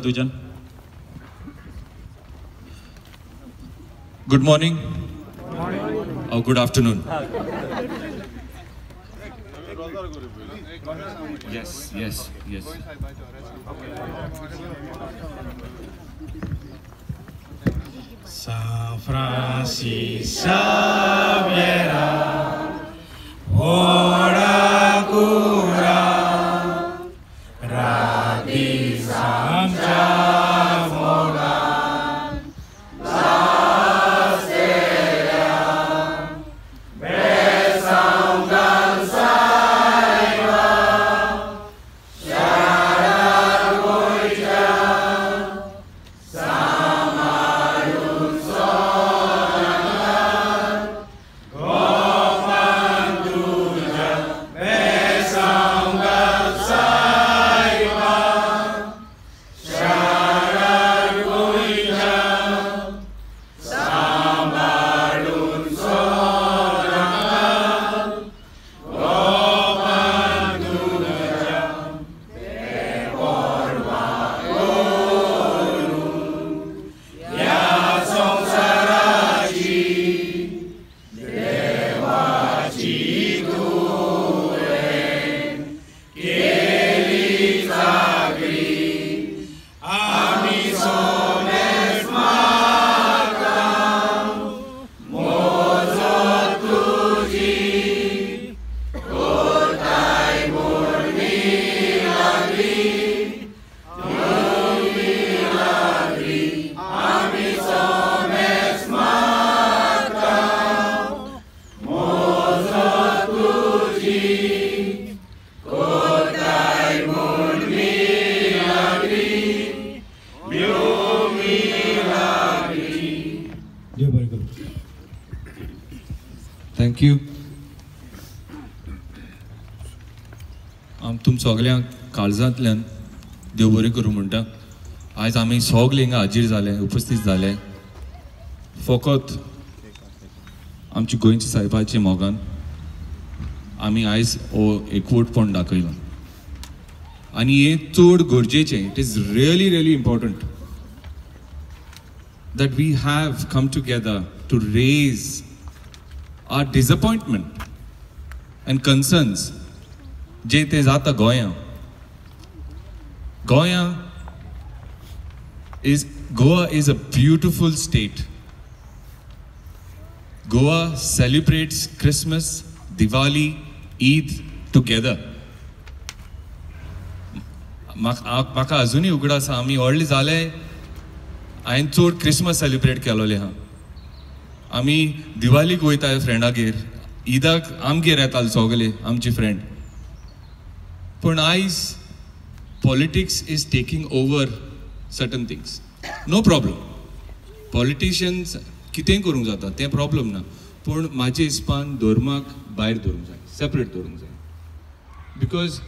Dujan. Good morning. Oh, good afternoon. Yes. San Francisco Viera, ora cura, radi samja moga, la stella, besam gansaiva, sharar goija, Thank you. तुम सगळ्यांक काळजांतल्यान देव बरें करूं म्हणटा. आयज आमी सगळे हिंगा हाजीर जाले, उपस्थित जाले फकत आमची गोंयच्या साहेबाच्या मोगान. आमी आयज हो एकवटपण दाखयला आनी हें चड गरजेचें. It is really important that we have come together to raise our disappointment and concerns जे ते जाता गोंया. Goa is a beautiful state. Goa celebrates Christmas, Diwali, Eid together. म्हाका अजुनूय उगड आसा, आमी व्हडले जाले. हांवें चड क्रिसमस सेलिब्रेट केलोले हा. आमी दिवालीक वयताय फ्रेंडागेर, ईदाक आमगेर येताले सगळे आमचे फ्रेंड. पूण आयज politics is taking over certain things. No problem, politicians कितेंय करूंक जाता, तें प्रॉब्लम ना. पूण म्हाजे हिसपान धर्माक भायर दवरूंक जाय, सेपरेट दवरूंक जाय. Because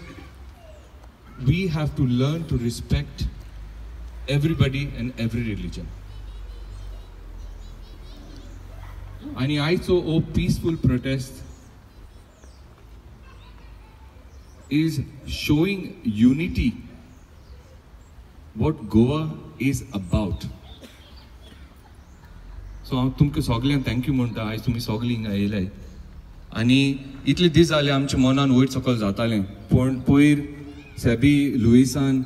we have to learn to respect everybody and every religion. And I saw a peaceful protest is showing unity, what Goa is about. So हांव तुमकां सगळ्यांक थँक्यू म्हणटा. आयज तुमी सगळीं हिंगा येयल्याय आनी इतले दीस जाले आमच्या मनान वयर सकयल जातालें. पूण पयर सेबी लुईसान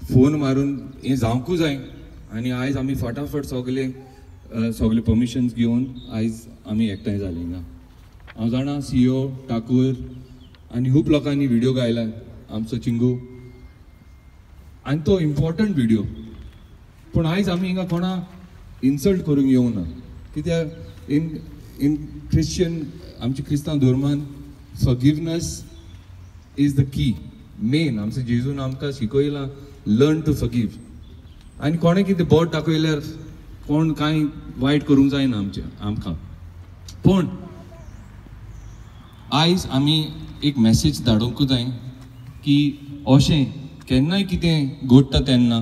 फोन मारून हें जावंकूच जाय आनी आयज आमी फटाफट सगळे परमिशन्स घेवन आयज आमी एकठांय जाले हिंगा. हांव जाणा CEO ठाकूर आनी खूब लोकांनी व्हिडिओ गायला, आमचो चिंगू, आनी तो इम्पॉर्टंट व्हिडिओ. पूण आयज आमी हिंगा कोणा इन्सल्ट करूंक येवंक ना. कित्याक इन क्रिश्चन, आमच्या क्रिस्तांव धर्मान forgiveness is the key. Main आमचो जेजून आमकां शिकयलां लर्न टू फॉरगिव. आनी कोणें कितें बोट दाखयल्यार कोण कांय वायट करूंक जायना आमकां. पूण आयज आमी एक मॅसेज धाडूंकूच जाय की अशें केन्नाय कितें घडटा तेन्ना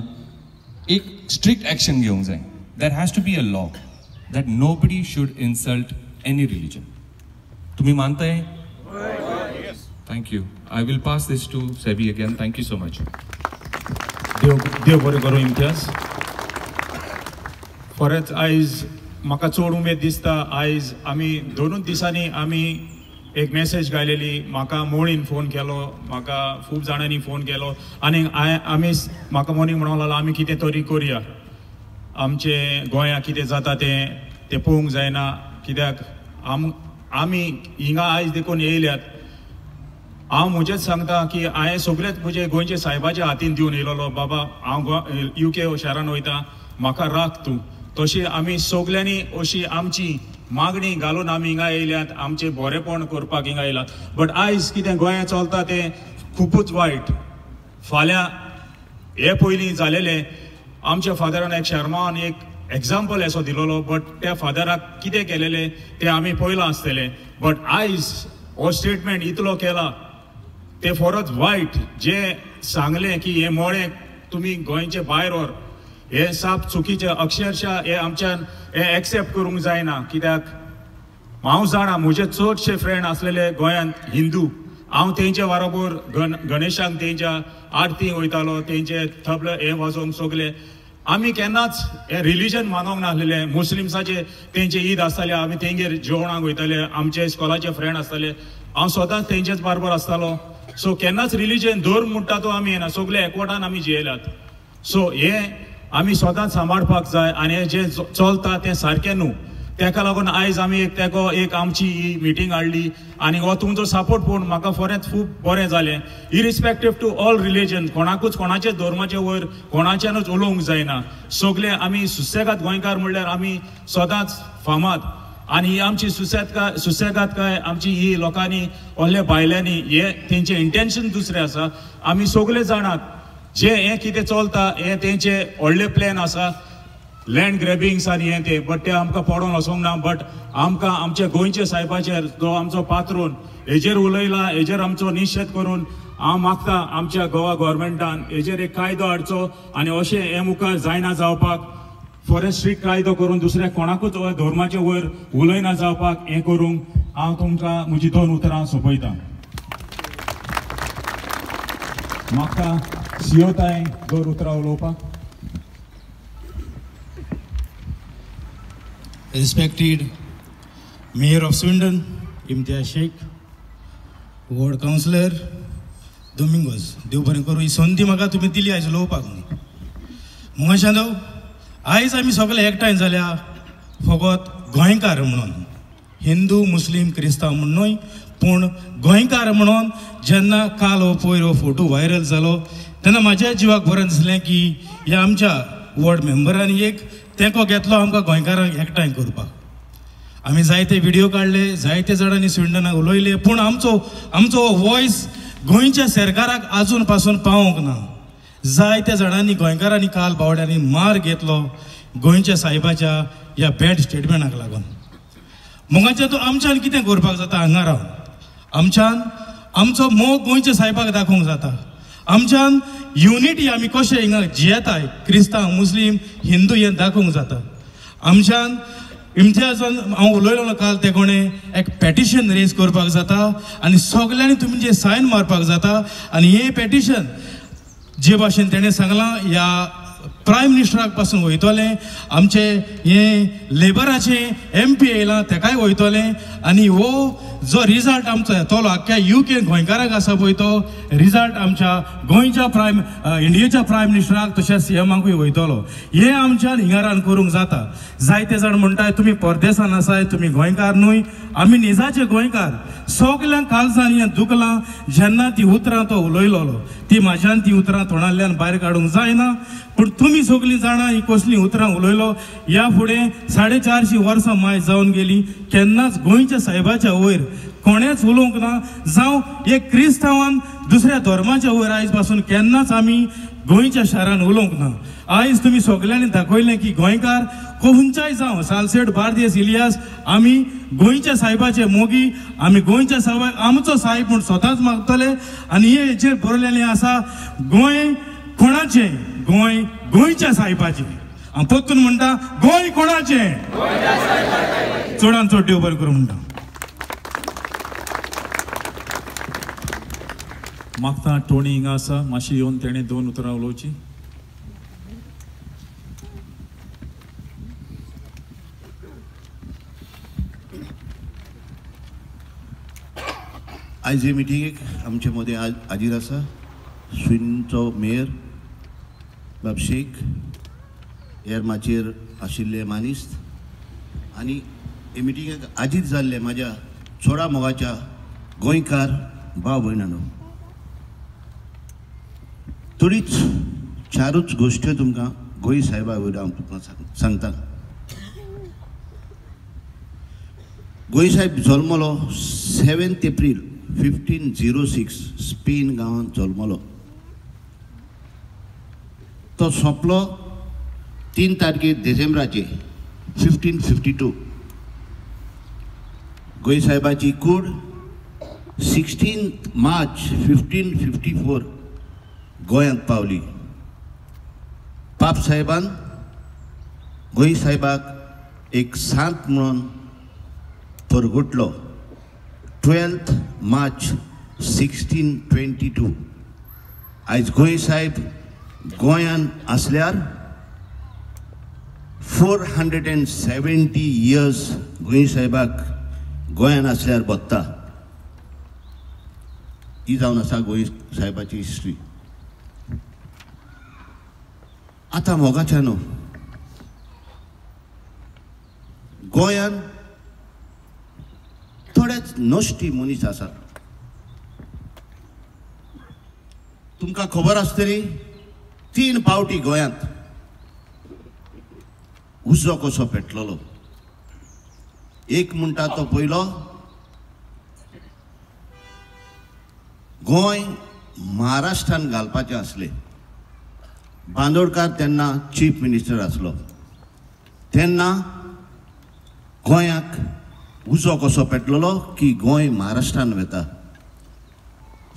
एक स्ट्रिक्ट एक्शन घेवंक जाय. There has to be a law that nobody should insult any religion. तुम्ही मानताय? Thank you. I will pass this to Sebi again. Thank you so much. देव बरें करूं इम्तियाज. खरेंच आयज म्हाका चड उमेद दिसता. आयज आमी 2 दिसांनी आमी एक मेसेज गायलेली. म्हाका मोळीन फोन केलो, म्हाका खूब जाणांनी फोन केलो आनी आमी म्हाका मोनींग म्हणूंक लागलो आमी कितें तरी करुया. आमचे गोंयांत कितें जाता तें पळोवंक जायना. कित्याक आमी हिंगा आयज देखून येयल्यात. हांव म्हजेंच सांगता की हांवें सगळेच म्हजे गोंयचे साहेबाच्या हातीन दिवन येयलोलो. बाबा हांव UK शारान वयता, म्हाका राख तूं. तशी आमी सगल्यांनी अशी आमची मागणी घालून आमी हिंगा येयल्यात. आमचे बरेपण करपाक हिंगा येयल्यात. बट आयज कितें गोंयांत चलता तें खुबूच वायट. फाल्यां हे पयलीं जालेलें आमच्या फादरान एक शर्मान एक एग्जाम्पल असो दिलोलो. बट त्या फादराक कितें केलेलें तें आमी पळयलां आसतलें. बट आयज हो स्टेटमेंट इतलो केला ते फॉरच वायट. जे सांगलें की हे मोळे तुमी गोंयचे भायर व्हर, हे साप चुकीचे. अक्षरशः हे आमच्यान हे एक्सेप्ट करूंक जायना. कित्याक हांव जाणा म्हजे चडशे फ्रेंड आसलेले गोंयांत हिंदू. हांव तेंच्या बरोबर गणेशाक तेंच्या आरतीक वयतालो, तेंचे तबले हे वाजोवंक सगळे. आमी केन्नाच हे रिलीजन मानूंक नासलेले. मुस्लिम्साचे तेंचे ईद आसताले, आमी तेंगेर जेवणाक वयताले. आमचे इस्कॉलाचे फ्रेंड आसताले, हांव स्वताच तेंचेच बरोबर आसतालो. सो केन्नाच रिलीजन धर्म म्हणटा तो आमी येना, सगळे एकवटान आमी जियेल्यात. सो हे आमी स्वताच सांबाळपाक जाय आनी हे जे चलता तें सारकें न्हू. तेका लागून आयज आमी एक आमची ही मिटींग हाडली आनी हो तुमचो सपोर्ट पळोवन म्हाका खरेंच खूब बरें जालें. इरिस्पेक्टीव टू ऑल रिलीजन, कोणाकूच कोणाचे धर्माचे वयर कोणाच्यानूच उलोवंक जायना. सगळे आमी सुसेगाद गोंयकार म्हणल्यार आमी सदांच फामाद. आनी ही आमची सुसेगाद काय आमची ही लोकांनी व्हडल्या भायल्यांनी हे तेंचे इंटेन्शन दुसरें आसा. आमी सगळे जाणात जे हे कितें चलता हे तेंचे व्हडले प्लॅन आसा, लँड ग्रॅबिंग्स आनी हें तें. बट ते आमकां पडोवन वचोंक ना. बट आमकां आमच्या गोंयच्या साहेबाचेर जो आमचो पात्रून हेजेर उलयला, हेजेर आमचो निशेध करून हांव मागता आमच्या गोवा गव्हर्मेंटान हेजेर एक कायदो हाडचो आनी अशें हे मुखार जायना जावपाक. फॉरेस्ट्री कायदो करून दुसऱ्या कोणाकूच धर्माचे वयर उलयना जावपाक हें करूंक हांव तुमकां म्हजी 2 उतरां सोंपयतां. म्हाका सिओताय 2 उतरां उलोवपाक. Respected Mayor of Swindon, Imtiaz Sheikh, Ward Councillor Domingos, देव बरें करूं. ही संदी म्हाका तुमी दिली आयज उलोवपाक न्ही. मुखाशांदव आयज आमी सगळे एकठांय जाल्या फकत गोंयकार म्हणून, हिंदू मुस्लीम क्रिस्तांव म्हूण न्हय, पूण गोंयकार म्हणून. जेन्ना काल हो पयर हो फोटो व्हायरल जालो तेन्ना म्हाज्या जिवाक बरें दिसलें की ह्या आमच्या वॉर्ड मेंबरांनी एक तेंको घेतलो आमकां गोंयकारांक एकठांय करपाक. आमी जायते व्हिडिओ काडले, जायते जाणांनी स्विंडनाक उलयले, पूण आमचो वॉयस गोंयच्या सरकाराक आजून पासून पावोंक ना. जायत्या जाणांनी गोंयकारांनी काल बावड्यांनी मार घेतलो गोंयच्या साहेबाच्या ह्या बॅड स्टेटमेंटाक लागून. मोगाचें तो आमच्यान कितें करपाक जाता हांगा रावन? आमच्यान आमचो मोग गोंयच्या साहेबाक दाखोवंक जाता. आमच्यान युनिटी आमी कशें हिंगा जियेताय क्रिस्तांव मुस्लीम हिंदू हें दाखोवंक जाता. आमच्यान इम्तियाजान हांव उलयलो काल ते कोणें एक पेटिशन रेज करपाक जाता आनी सगल्यांनी तुमी जे सायन मारपाक जाता. आनी हें पेटिशन जे भाशेन तेणें सांगलां ह्या प्रायम मिनिस्टराक पासून वयतलें, आमचे हें लेबराचें MP येयलां तेकाय वयतलें. आनी हो जो रिजल्ट आमचो येतलो आख्ख्या UK गोंयकाराक आसा पळय तो रिजल्ट आमच्या गोंयच्या इंडियेच्या प्रायम मिनिस्टराक तशेंच CMाकूय वयतलो. हें आमच्यान हिंगारान करूंक जाता. जायते जाण म्हणटाय तुमी परदेसान आसाय, तुमी गोंयकार न्हय. आमी निजाचे गोंयकार. सगल्यांक काळजान हें दुखलां जेन्ना ती उतरां तो उलयलोलो. ती म्हाज्यान ती उतरां तोंडांतल्यान भायर काडूंक जायना. पूण तुमी सगळीं जाणां ही कसलीं उतरां उलयलो. ह्या फुडें 450 वर्सां माय जावन गेली, केन्नाच गोंयच्या साहेबाच्या वयर कोणेच उलोवंक ना. जावं एक क्रिस्तांवान दुसऱ्या धर्माच्या वयर आयज पासून केन्नाच आमी गोंयच्या शारान उलोवंक ना. आयज तुमी सगल्यांनी दाखयलें की गोंयकार खंयच्याय जावं सालसेट बार्देस इलियास आमी गोंयच्या साहेबाचे मोगी, आमी गोंयच्या साहेबाक आमचो साहेब म्हूण स्वताच मागतले. आनी हेचेर बरयलेलें आसा गोंय कोणाचें? गोंय गोंयच्या साहेबाचें. हांव परतून म्हणटा गोंय कोणाचें? चडान चड देव बरें करूं म्हणटा. मागता टोनी हिंगा आसा, मातशी येवन तेणें 2 उतरां उलोवची. आयज हे मिटिंगेक आमचे मदीं हाजीर आसा स्विडनचो मेयर बाब शेख, हेर माचयेर आशिल्ले मानिस्त आनी हे मिटिंगेक हाजीर जाल्ले म्हाज्या चोडा मोगाच्या गोंयकार भाव भयणांनो, थोडीच चारूच गोश्ट्यो तुमकां गोंय साहेबा वयल्यान हांव तुमकां सांगता. गोंय साहेब जल्मलो 7 एप्रील 1506 स्पेन गांवांत जल्मलो. तो सोंपलो 3 तारखेक डिसेंबराचे 1552. गोंय साहेबाची कूड 16 मार्च 1554 गोंयांत पावली. पाप साहेबान गोंय साहेबाक एक सांत म्हणून परगटलो 12 मार्च 1622. आयज गोंय साहेब गोंयान आसल्यार 470 इयर्स गोंय साहेबाक गोंयान आसल्यार बत्ता. ही जावन आसा गोंय साहेबाची हिस्ट्री. आतां मोगाच्यानो गोंयान थोडेच नश्टी मनीस आसात. तुमकां खबर आसतली 3 फावटी गोंयांत उजो कसो पेटलोलो. एक म्हणटा तो पयलो गोंय महाराष्ट्रान घालपाचें आसलें. बांदोडकार तेन्ना चीफ मिनिस्टर आसलो. तेन्ना गोंयाक उजो कसो पेटलोलो की गोंय महाराष्ट्रान वता.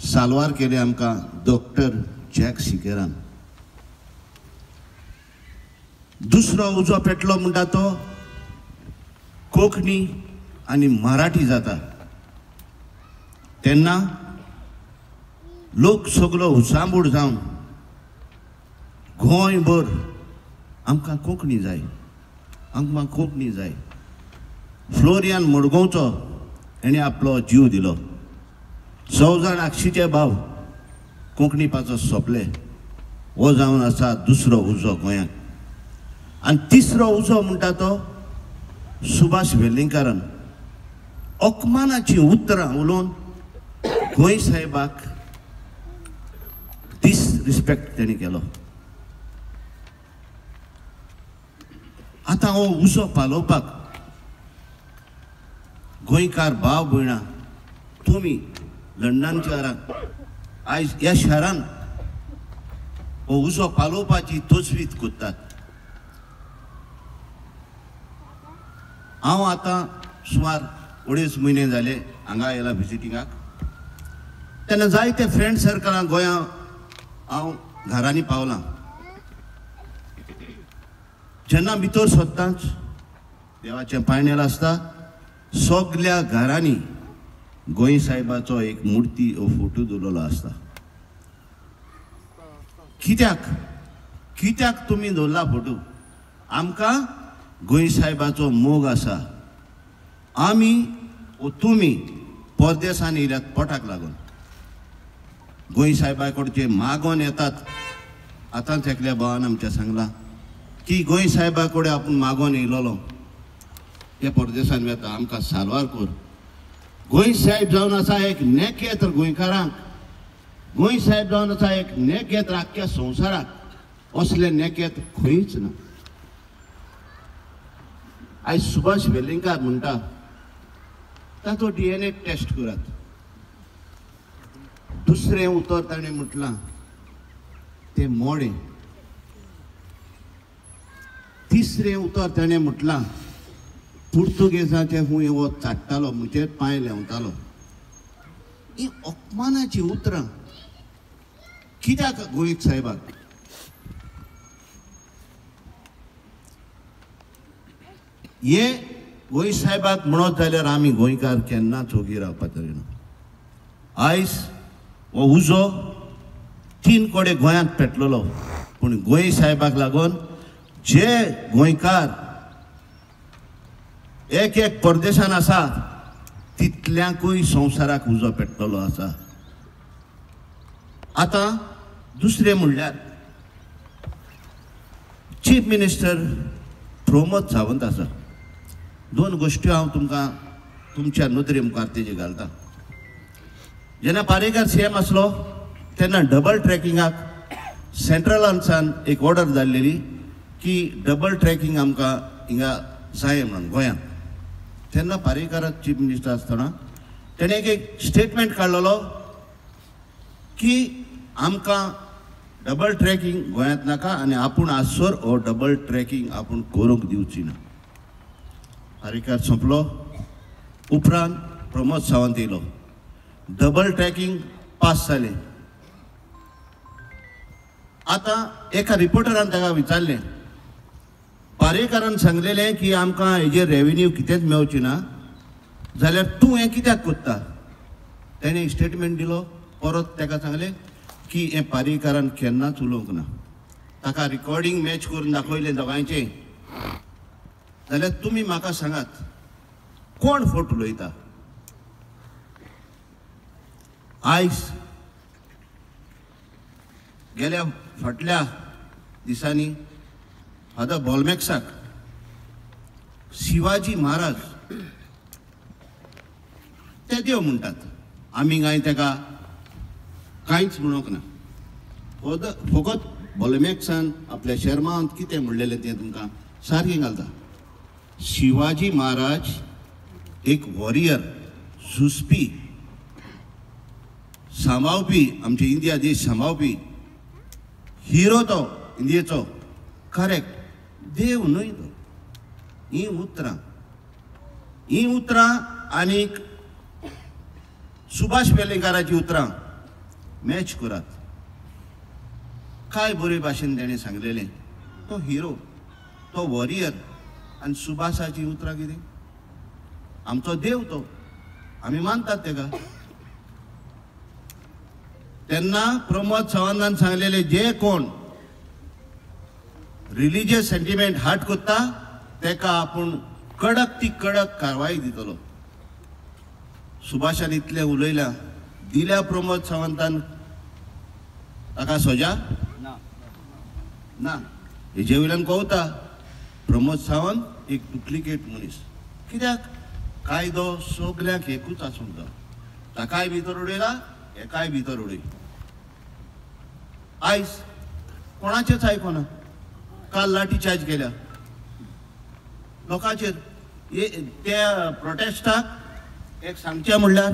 साल्वार केले आमकां डॉक्टर जॅक सिकेरान. दुसरो उजो पेटलो म्हणटा तो कोंकणी आनी मराठी जाता. तेन्ना लोक सगळो हुसांबूड जावन गोंयभर आमकां कोंकणी जाय, आमकां कोंकणी जाय. फ्लोरियन मडगांवचो हेणें आपलो जीव दिलो. 14 आक्षीचे भाव कोंकणीपाचो सोंपले. हो जावन आसा दुसरो उजो गोंयांत. आनी तिसरो उजो म्हणटा तो सुभाष वेलिंगकारान ओकमानाची उतरां उलोवन गोंय साहेबाक डिसरिस्पेक्ट तेणी केलो. आतां हो उजो पालोवपाक गोंयकार भाव भयणां तुमी लंडन शारांत आयज ह्या शारांत हो उजो पालोवपाची तजवीज कोत्तात. हांव आतां सुमार 2.5 म्हयने जाले हांगा येयला विजिटिंगाक. तेन्ना जायते फ्रेंड सर्कलां गोंया हांव घरांनी पावलां. जेन्ना भितर सोदतांच देवाचें पायणेल आसता, सगल्या घरांनी गोंय साहेबाचो एक मुर्ती वो फोटो दवरलेलो आसता. कित्याक कित्याक तुमी दवरला फोटो? आमकां गोंय साहेबाचो मोग आसा. आमी वो तुमी परदेसान येयल्यात पोटाक लागून. गोंय साहेबा कडचे मागोन येतात. आतांच एकल्या भावान आमच्या सांगला की गोंय साहेबा कडेन आपूण मागोन येयलोलो, ते परदेसान वता, आमकां साल्वार कोर. गोंय साहेब जावन आसा एक नेकेत गोंयकारांक. गोंय साहेब जावन आसा एक नेकेत आख्ख्या संवसाराक. असले नेकेत खंयच ना. आयज सुभाष वेलिंगकार म्हणटा ताचो DNA टेस्ट करात. दुसरें उतर ताणें म्हटलां तें मोडें. तिसरें उतर ताणें म्हटलां पुर्तुगेजाचे खूंय हो चाट्टालो, म्हणजे पांय लेवतालो. ही अपमानाची उतरां कित्याक गोंय साहेबाक? हे गोंय साहेबाक म्हणत जाल्यार आमी गोंयकार केन्नाच ओगी रावपाचो ना. आयज हो उजो 3 कडेन गोंयांत पेटलोलो, पूण गोंय साहेबाक लागून जे गोंयकार एक परदेशान आसात तितल्याकूय संवसाराक उजो पेट्टलो आसा. आता दुसरें म्हणल्यार चीफ मिनिस्टर प्रमोद सावंत आसा. दोन गोश्टी हांव तुमकां तुमच्या नदरे मुखार तेजे घालता. जेन्ना पारेकर सीएम आसलो तेन्ना डबल ट्रॅकिंगाक सेंट्रलांतल्यान एक ऑर्डर धाडलेली की डबल ट्रॅकिंग आमकां हिंगा जाय म्हणून गोंयांत. तेन्ना पारेकर चीफ मिनिस्टर आसतना तेणें एक स्टेटमेंट काडलेलो की आमकां डबल ट्रॅकिंग गोंयांत नाका आनी आपूण आसोर हो डबल ट्रॅकिंग आपूण करूंक दिवची ना. पारेकर सोंपलो. उपरांत प्रमोद सावंत येयलो. डबल ट्रॅकिंग पास जालें. आतां एका रिपोर्टरान ताका विचारलें, पारेकरान सांगलेलें की आमकां हेजेर रेव्हेन्यू कितेंच मेळची ना जाल्यार तूं हें कित्याक कोत्ता. तेणें स्टेटमेंट दिलो. परत ताका सांगलें की हें पारेकरान केन्नाच उलोवंक ना. ताका रिकॉर्डिंग मॅच करून दाखयलें दोगांयचें. जाल्यार तुमी म्हाका सांगात कोण फोट उलयता. आयज गेल्या फाटल्या दिसांनी फादर बॉलमॅक्साक शिवाजी महाराज ते देव म्हणटात. आमी काय ताका कांयच म्हणूंक ना. फकत बॉलमॅक्सान आपल्या शर्मांत कितें म्हणलेलें तें तुमकां सारकें घालता. शिवाजी महाराज एक वॉरियर, झुजपी, सांबाळपी, आमचे इंडिया देश सांबाळपी हिरो तो इंडियेचो. करेक्ट. देव न्हय तो. ही उतरां आनीक सुभाष वेलेंकाराची उतरां मॅच करात. काय बरे भाशेन तेणें सांगलेलें. तो हिरो, तो वॉरियर आनी सुभाषाची उतरां कितें. आमचो देव तो, आमी मानतात तेका. तेन्ना प्रमोद सावंतान सांगलेले जे कोण रिलिजियस सेंटिमेंट हार्ट कोत्ता तेका आपूण कडक ती कडक कारवाई दितलो. सुभाषान इतलें उलयलां. दिल्या प्रमोद सावंतान ताका सजा ना. हेजे वयल्यान कळटा प्रमोद सावंत एक डुप्लिकेट मनीस. कित्याक कायदो सगल्यांक एकूच आसूंक जाय. ताकाय भितर उडयला, एकाय भितर उडय. आयज कोणाचेच आयकना. काल लाठी चार्ज केल्या लोकांचेर. त्या प्रोटेस्टाक एक सांगचें म्हणल्यार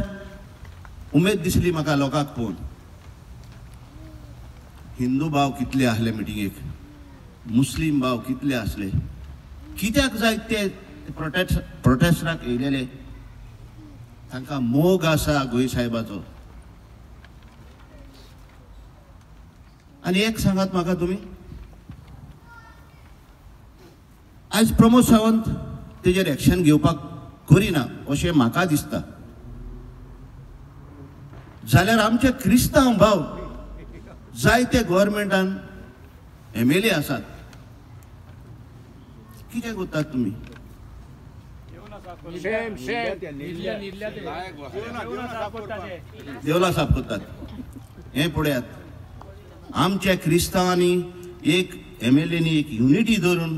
उमेद दिसली म्हाका लोकांक पळोवन. हिंदू भाव कितले आसले मिटिंगेक, मुस्लीम भाव कितले आसले. कित्याक जाय ते प्रोटेस्टाक येयलेले. तांकां मोग आसा गोंय साहेबाचो. आनी एक सांगात म्हाका तुमी, आयज प्रमोद सावंत तेजेर एक्शन घेवपाक करिना अशें म्हाका दिसता. जाल्यार आमचे क्रिस्तांव भाव जायते गव्हर्मेंटान MLA आसात. कितें कोत्तात तुमी. देवळां साफ कोत्तात. हें पळयात. आमच्या क्रिस्तांवांनी एक MLAनी एक युनिटी धरून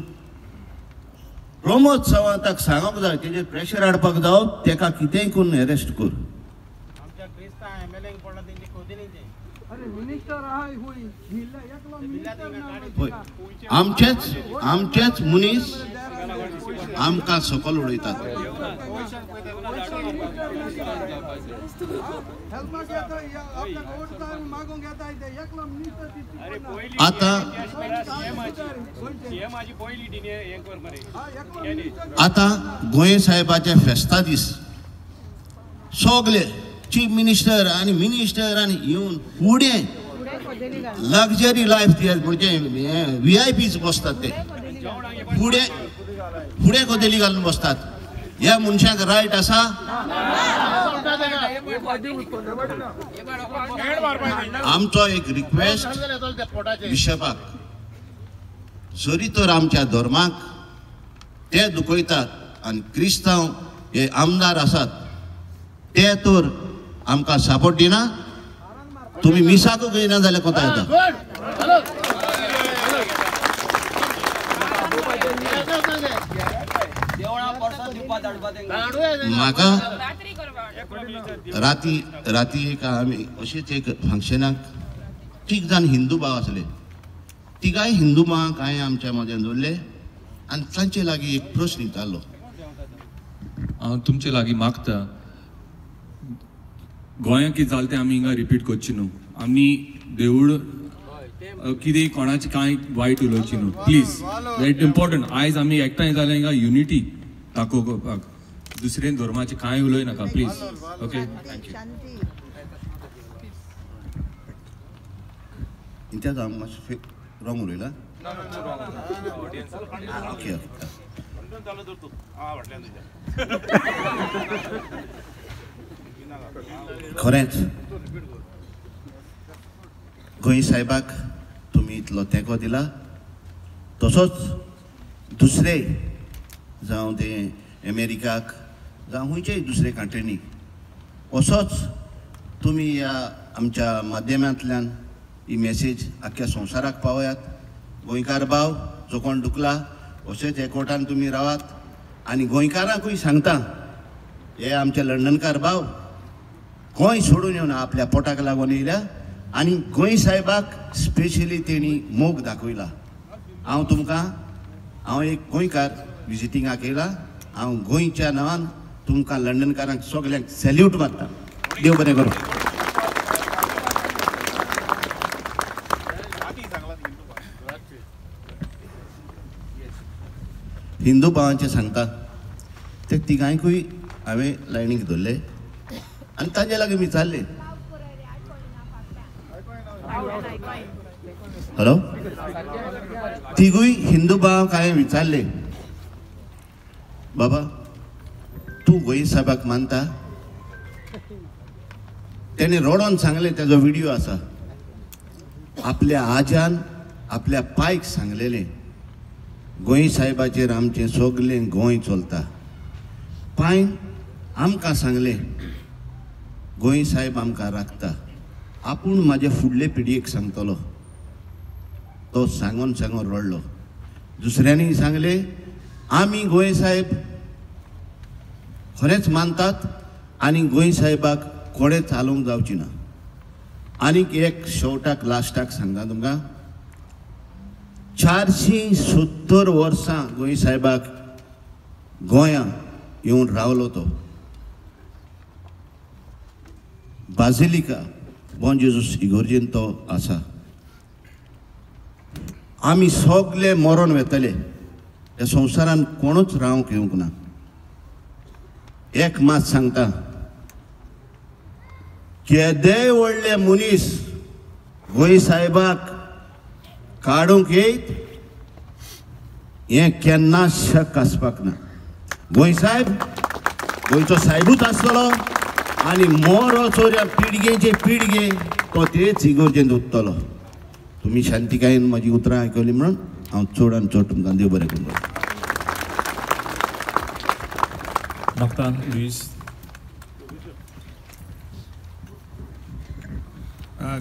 प्रमोद सावंताक सांगूंक जाय तेजेर प्रेशर हाडपाक जावं तेका कितेंय करून अरेस्ट कर. आमचेच मनीस आमकां सकयल उडयतात. आता गोंय साहेबाचे फेस्ता दीस सगळे चीफ मिनिस्टर आनी मिनिस्टर आनी येवन फुडें लग्जरी लायफ दियात. म्हणजे VIPs बसतात ते फुडें कोदेली घालून बसतात. ह्या मनशाक रायट आसा. आमचो एक रिक्वेस्ट बिशपाक, जरी तर आमच्या धर्माक ते दुखयतात आनी क्रिस्तांव हे आमदार आसात ते तर आमकां सपोर्ट दिना. तुम्ही मिसाकूच घेयना जाल्यार कोता येता. म्हाका राती एक आमी अशेंच एक फंक्शनाक तीग जाण हिंदू भाव आसले. तिगाय हिंदू भावांक हांवें आमच्या मदें दवरले आनी तांचे लागीं एक प्रश्न विचारलो. हांव तुमचे लागीं मागता, गोंयांत कितें जालें तें आमी हिंगा रिपीट करची न्हू. आमी देवूळ कितें कोणाची कांय वायट उलोवची न्हू प्लीज. Very important. आयज आमी एकठांय जाल्यार हिंगा युनिटी दाखोवपाक. दुसरे धर्माचे कांय उलय नाका प्लीज. Okay thank you. इंत्याज हांव मातशें रॉंग उलयला. ओके खरेंच गोंय साहेबाक तुमी इतलो तेंको दिला. तसोच दुसरे जावं ते अमेरिकाक जावं खंयच्याय दुसरे कंट्रीनी असोच तुमी ह्या आमच्या माध्यमांतल्यान ही मेसेज आख्या संवसाराक पावयात. गोंयकार भाव जो कोण दुखला अशेंच एकवटान तुमी रावात. आनी गोंयकारांकूय सांगता, हे आमचे लंडनकार भाव गोंय सोडून येवन आपल्या पोटाक लागून येयल्या आनी गोंय साहेबाक स्पेशली तेणी मोग दाखयला. हांव एक गोंयकार विजिटिंगाक येयला. हांव गोंयच्या नांवान तुमकां लंडनकारांक सगल्यांक सॅल्यूट मारता. देव बरें करूं. हिंदू भावांचे सांगता ते तिगांयकूय हांवें लायनीक धरले आनी ताजे लागीं विचारले. हॅलो, तिगूय हिंदू भावांक हांवें विचारले, बाबा तूं गोंय साहेबाक मानता? तेणे रडोन सांगले, तेजो व्हिडिओ आसा. आपल्या आज्यान आपल्या पायक सांगलेलें, गोंय साहेबाचेर आमचें सगलें गोंय चलता. पायन आमकां सांगलें, गोंय साहेब आमकां राखता. आपूण म्हाजे फुडले पिडयेक सांगतलो. तो सांगून सांगून रडलो. दुसऱ्यांनी सांगले, आमी गोंय साहेब खरेंच मानतात आनी गोंय साहेबाक कोणें चालूंक जावची ना. आनीक एक शेवटाक लास्टाक सांगता तुमकां, 470 वर्सां गोंय साहेबाक गोंयां येवन रावलो. तो बाजिलिका बॉन जेजूस इगोर्जेन तो आसा. आमी सगळे मरण वेतले. ह्या संवसारान कोणूच रावंक येवंक ना. एक मात सांगता, केदेय व्हडले मनीस गोंय साहेबाक काडूंक येयत हें केन्ना शक आसपाक ना. गोंय साहेब गोंयचो साहेबूच आसतलो आनी मोरो चोऱ्या पिळगेचे पिळगे तो तेच इगोर्जेंत उरतलो. तुमी शांतिकायेन म्हाजी उतरां आयकली म्हणून हांव चडान चड तुमकां देव बरें करूं. मागता लुईस.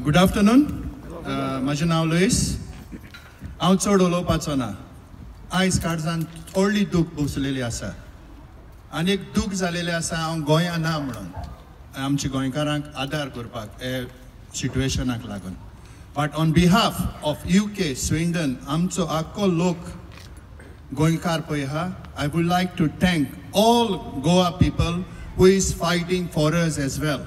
Good afternoon. म्हजें नांव लुईस. हांव चड उलोवपाचो ना. आयज काळजान व्हडली दूख बसलेली आसा आनी एक दूख जालेलें आसा हांव गोंयां ना म्हणून, आमच्या गोंयकारांक आदार करपाक हे सिट्युएशनाक लागून. But on behalf of UK, Sweden, आमचो आख्खो लोक गोंयकार पळय आहा, I would like to thank all Goa people who is fighting for us as well.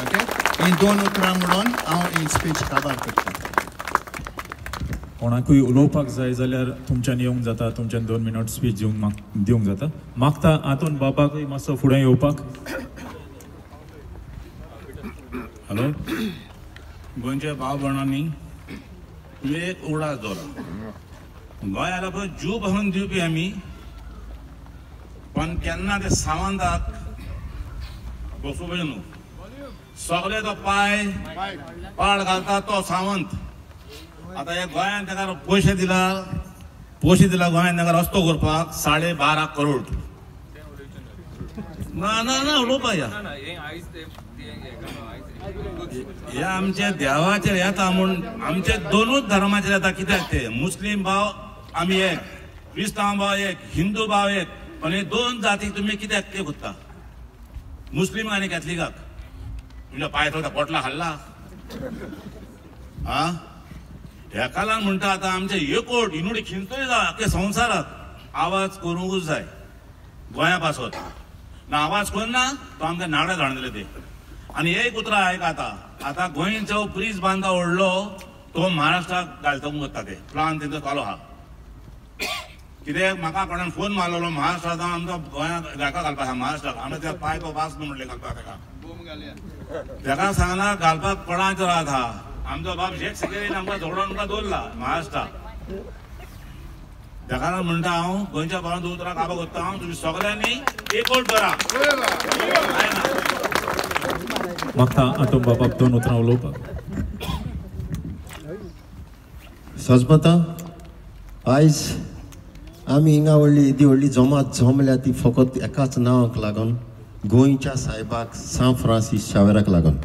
Okay, ही 2 उतरां म्हणून हांव ही स्पीच काबार करता. कोणाकूय उलोवपाक जाय जाल्यार तुमच्यान येवंक जाता. तुमच्यान 2 मिनट स्पीच दिवंक जाता. मागता हातून बाबाकूय मातसो फुडें येवपाक. हॅलो, गोंयच्या भाव भयणांनी तुवें एक उडास दवरा. गोंयाला पळय जीव भावन दिवपी आमी, पण केन्ना ते सावंताक बसूंक न्हू. सगळे तो पाय पाड घालता तो सावंत. आता हे गोंयान ताका पयशे दिला गोंयान ताका रस्तो करपाक 12.5 करोड. ना ना ना उलोवपा या हे आमचे देवाचेर येता म्हूण आमचे दोनूच धर्माचेर येता. कित्याक ते मुस्लीम भाव आमी एक, क्रिस्तांव भाव एक, हिंदू भाव एक, पण हे दोन जातीक तुमी कित्याक ते कोत्ता? मुस्लीम आनी कॅथलिकाक तुमच्या पांय पोटला हाडला आ हेका लागून म्हणटा आतां आमचे एकवट इनुडी खिंचोय जाय आख्या संवसाराक आवाज करूंकूच जाय. गोंया पासत ना आवाज करना तो आमकां नाडा धाडून दिले ते. आनी एक उतरां आयक आतां गोंयचो ब्रीज बांदा व्हडलो तो महाराष्ट्राक घालतूंक वता ते प्लान तेंचो चालू आहा. कित्याक म्हाका कोणान फोन मारलेलो महाराष्ट्रांत आमकां गोंयांक हेका घालपाक आहा महाराष्ट्राक. आमी त्या पांय तो वास न्हू म्हणले घालपाक तेका सांगना घालपाक कोणाचो रात आहा. आमचो बाप शेख सेक्रेटरीन आमकां झगडून आमकां दवरला महाराष्ट्राक. तेका लागून म्हणटा हांव गोंयच्या भावांत उतराक काबां करता हांव तुमी सगळ्यांनी एकवट करा. मागता आटोम बाबाक 2 उतरां उलोवपाक. सजमता आयज आमी हिंगा व्हडली जमात जमल्या ती फकत एकाच नांवाक लागून गोंयच्या सायबाक सान फ्रांसीस शावेराक लागून.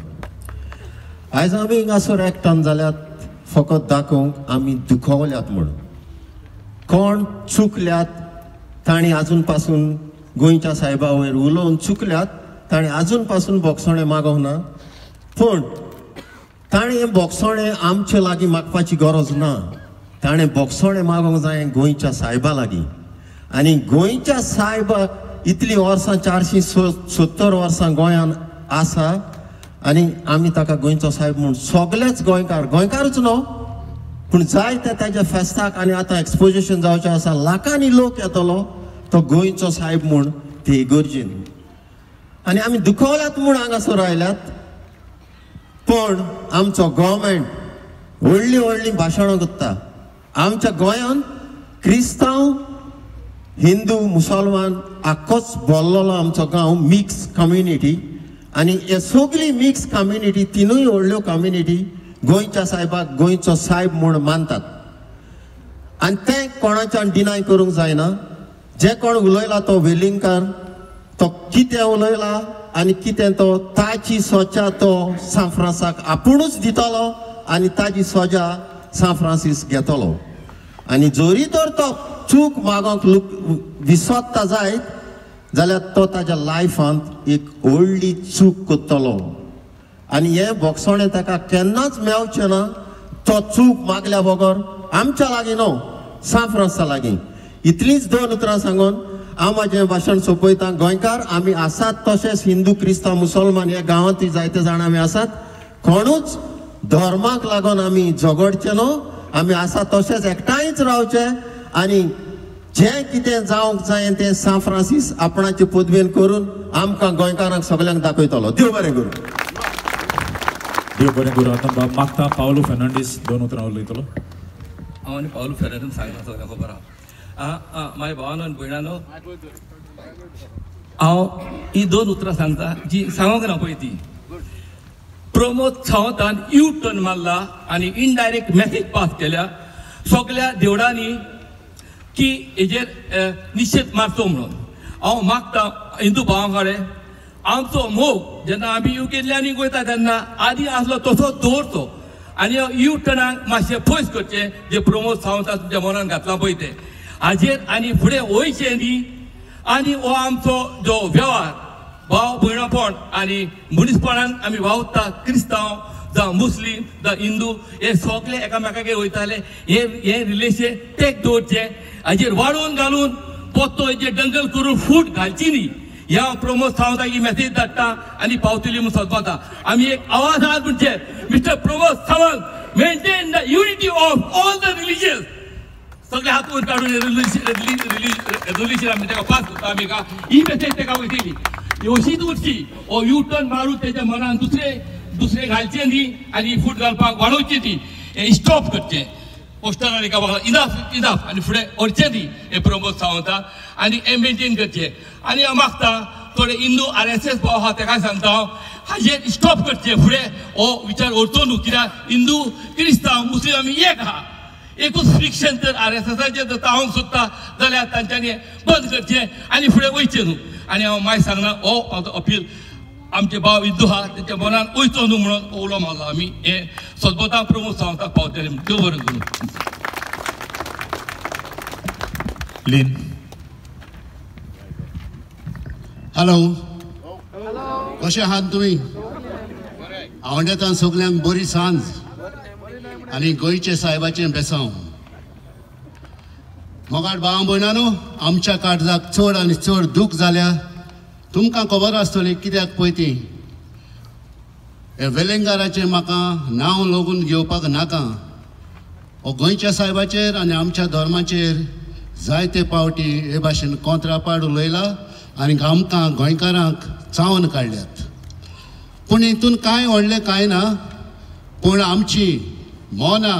आयज आमी हिंगासर एकठाण जाल्यात फकत दाखोवंक आमी दुखवल्यात म्हूण. कोण चुकल्यात तांणी आजून पासून गोंयच्या सायबा वयर उलोवन चुकल्यात. ताणें आजून पासून बोगसोणें मागोंक ना, पूण ताणें बोगसोणें आमचे लागीं मागपाची गरज ना. ताणें बोगसोणें मागोंक जाय गोंयच्या सायबा लागीं. आनी गोंयच्या सायबा इतलीं वर्सां 470 वर्सां गोंयान आसा आनी आमी ताका गोंयचो सायब म्हूण सगळेच गोंयकारूच न्हू पूण जाय ते ताच्या फेस्ताक आनी आतां एक्सपोजिशन जावचें आसा लाखांनी लोक येतलो तो गोंयचो सायब म्हूण ते इगर्जेन. आनी आमी दुखवल्यात म्हूण हांगासर आयल्यात, पूण आमचो गव्हर्मेंट व्हडलीं भाशणां करता. आमच्या गोंयांत क्रिस्तांव हिंदू मुसलमान आख्खोच भरलेलो आमचो गांव मिक्स कम्युनिटी. आनी हे सगळी मिक्स कम्युनिटी तिनूय व्हडल्यो कम्युनिटी गोंयच्या सायबाक गोंयचो सायब म्हूण मानतात. आनी तें कोणाच्यान डिनाय करूंक जायना. जे कोण उलयला तो वेलिंगकार तो कितें उलयला आनी कितें तो ताची सोच्या तो सान फ्रांसाक आपुणूच दितलो आनी ताजी सोजा सान फ्रांसीस घेतलो. आनी जोरी तर तो चूक मागोंक विसरता जायत जाल्यार तो ताच्या लायफांत एक व्हडली चूक करतलो. आनी हें बोगसोणें ताका केन्नाच मेळचें ना. तो चूक मागल्या बगर आमच्या लागीं न्हू सान फ्रांसा लागीं. इतलींच 2 उतरां सांगून हांव म्हाजें भाशण सोंपयतां. गोंयकार आमी आसात तशेंच हिंदू क्रिस्तांव मुसलमान ह्या गांवांतूय जायते जाण आमी आसात. कोणूच धर्माक लागून आमी झगडचे न्हू. आमी आसा तशेंच एकठांयच रावचे आनी जें कितें जावंक जाय तें सान फ्रांसीस आपणाचे पदवेन करून आमकां गोंयकारांक सगळ्यांक दाखयतलो. देव बरें करूं. देव बरें करूं. आतां मागता पावलो फेर्नांडीस 2 उतरां उलयतलो. हांव आनी पावलो फेर्नांडीस सांगता सगळ्यांक खबर आहा. म्हाज्या भावानो आनी भयणानो हांव ही 2 उतरां सांगता जी सांगोंक ना पळय ती. प्रमोद सावंतान यू टर्न मारला आनी इनडायरेक्ट मेसेज पास केल्या सगळ्या देवळांनी की हेजेर निशेध मारचो म्हणून. हांव मागता हिंदू भावां कडेन आमचो मोग जेन्ना आमी युकेंतल्यानी वयता तेन्ना आदी आसलो तसोच दवरचो आनी यू टर्नाक मातशें पयस करचें जे प्रमोद सावंतान तुमच्या मनान घातला पळय तें हाजेर आनी फुडें वयचें न्ही. आनी हो आमचो जो वेव्हार भाव भयणापण आनी मनीसपणान आमी वावुरता क्रिस्तांव जावं मुस्लीम जावं हिंदू हे सगळे एकामेकागेर वयताले हे रिलेशन तेक दवरचें. हाजेर वाडोवन घालून पोत्तो हेजेर दंगल करून फूट घालची न्ही. ह्या प्रमोद सावंताक ही मेसेज धाडटा आनी पावतली म्हूण सोदता. आमी एक आवाज आहात म्हणचे mister Pramod Sawant maintain the unity of all the religions. सगळे हात वयर काडून रिलिजन आमी ताका पास करता. आमी ही मेसेज ताका वयतली अशीच उरची. ओ यू टर्न मारून तेच्या मनान दुसरे घालचे न्ही आनी फूट घालपाक वाडोवची न्ही. हे स्टॉप करचें. पोस्टरान एका इनफ इनफ आनी फुडें व्हरचें न्ही हे प्रमोद सावंताक आनी हे मेंटेन करचें. आनी हांव मागता थोडे हिंदू RSS भाव आहा ताका सांगता हांव हाजेर स्टॉप करचें. फुडें हो विचार व्हरचो न्हू. कित्याक हिंदू क्रिस्तांव मुस्लीम आमी एक आहा. एकूच फ्रिक्शन जर RSSचे जर तावंक सोदता जाल्यार तांच्यांनी बंद करचें आनी फुडें वयचें न्हू. आनी हांव मागीर सांगना हो अपील आमचे भाव हिंदू आहा तेंच्या मनान वयचो न्हू म्हणून उलो मारलो आमी. हें सदभोवतां प्रमोद सावंताक पावतलें. देव बरें करूं. लीन हॅलो, कशे आहात तुमी? आवडटा सगल्यांक बरी सांज आनी गोंयचे साहेबाचें बेसांव. मोगाट भाव भयणांनो, आमच्या काळजाक चड आनी चड दूख जाल्या. तुमकां खबर आसतली कित्याक पळय ती. हे वेलेंगाराचें म्हाका नांव लागून घेवपाक नाका. हो गोंयच्या साहेबाचेर आनी आमच्या धर्माचेर जायते पावटी हे भाशेन कोंत्रापाड उलयला आनी आमकां गोंयकारांक चावन काडल्यात. पूण हितून कांय व्हडलें कांय ना. पूण आमची मोना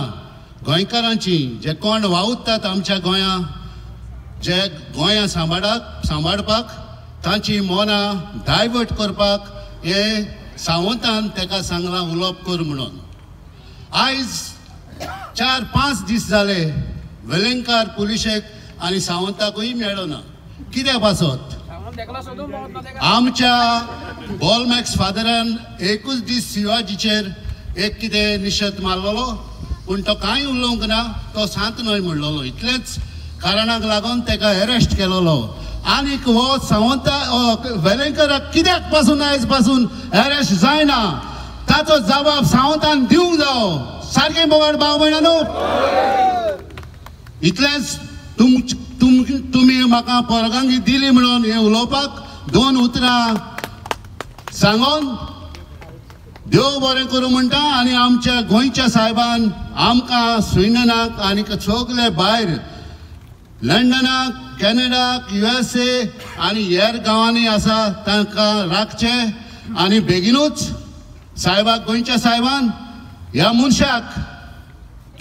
गोंयकारांची जे कोण वावुरतात आमच्या गोंया, जे गोंया सांबाळपाक तांची मोना डायवर्ट करपाक हे सावंतान ताका सांगलां उलोवप कर म्हणून. आयज 4-5 दीस जाले वेलेंकार पुलिशेक आनी सावंताकूय मेळ्ळो ना. कित्याक पासत? आमच्या बॉलमॅक्स फादरान एकूच दीस शिवाजीचेर एक कितें निशेध मारलेलो, पूण तो कांय उलोवंक ना. तो सांत न्हय म्हणलेलो. इतलेच कारणाक लागून ताका अरेस्ट केलेलो. आनीक हो सावंता वेलेंकाराक कित्याक पासून आयज पासून अरेस्ट जायना ताचो जबाब सावंतान दिवंक जावो. सारकें मोगाट भाव भयणांनो, इतलेंच तुमी म्हाका परवानगी दिली म्हणून हे उलोवपाक 2 उतरां सांगून देव बरें करूं म्हणटा. आनी आमच्या गोंयच्या साहेबान आमकां स्विडनाक आनी सगळे भायर लंडनाक, कॅनडाक, USA आनी हेर गांवांनी आसा तांकां राखचें. आनी बेगीनूच साहेबाक, गोंयच्या साहेबान ह्या मनशाक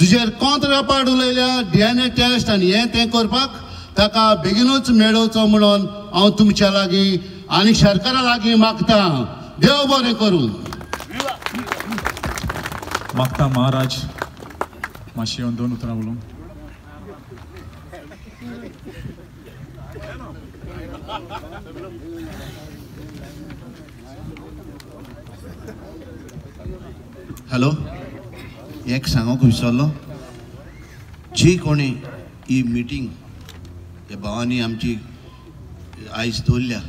तुजेर कोंत्रापाड उलयल्या DNA टेस्ट आनी हें तें करपाक ताका बेगीनूच मेळोवचो म्हणून हांव तुमच्या लागीं आनी सरकारा लागीं मागतां. देव बरें करूं. मागता महाराज मातशें येवन 2 उतरां उलोवंक. हॅलो, एक सांगूंक विसरलो. जी कोणी ही मिटींग हे भावांनी आमची आयज दवरल्या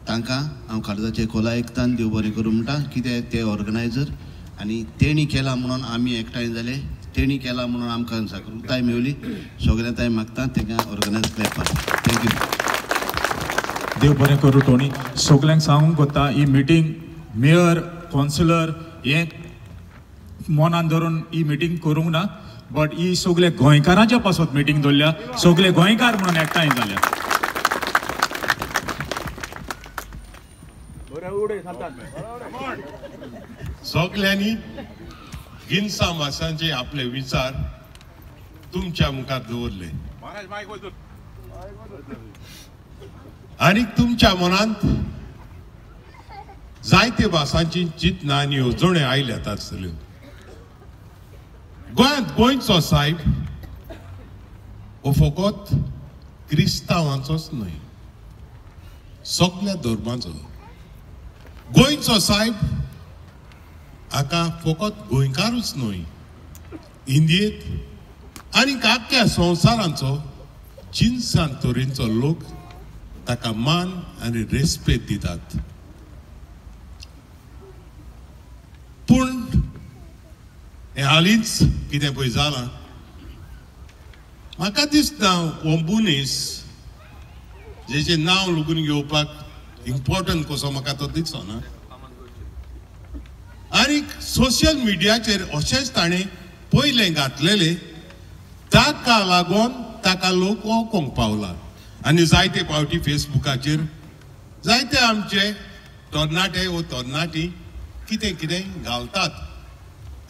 तांकां हांव काळजाचे खोलायेकतान देव बरें करूं म्हणटा. कित्याक ते ऑर्गनायझर आनी तेणी केला म्हणून आमी एकठांय जाले. तेणी केला म्हणून आमकां जागृताय मेवली. सगळ्यांत हांव मागता तांकां ऑर्गनायज करपाक. थँक्यू. देव बरें करूं. टोनी सगल्यांक सांगूंक कोता ही मिटींग मेयर, कावन्सिलर हे मनान धरून ही मिटींग करूंक ना. बट ही सगळे गोंयकारांच्या पासत मिटींग दवरल्या. सगळे गोंयकार म्हणून एकठांय जाल्या. सगळ्यांनी गिन्सा मासांचे आपले विचार तुमच्या मुखार दवरले आनी तुमच्या मनांत जायते भासांची चिंतना आनी येवजण्यो आयल्यात आसतल्यो. गोंयांत गोंयचो साहेब हो फकत क्रिस्तांवांचोच न्हय, सगळ्या धर्माचो. गोंयचो साहेब हाका फकत गोंयकारूच न्हय, इंडियेंत आनी आख्ख्या संवसारांचो जिन्सान तरेचो लोक ताका मान आनी रेस्पेद दितात. पूण हे हालींच कितें पळय जालां, म्हाका दिसता हो मनीस जेचें नांव लगून घेवपाक इम्पॉर्टंट कसो म्हाका तो दिसना. आनी सोशल मिडियाचेर अशेंच ताणें पयलें घातलेलें, ताका लागून ताका लोक वळखूंक पावला. आनी जायते फावटी फेसबुकाचेर जायते आमचे तरणाटे वो तरणाटी कितें कितें घालतात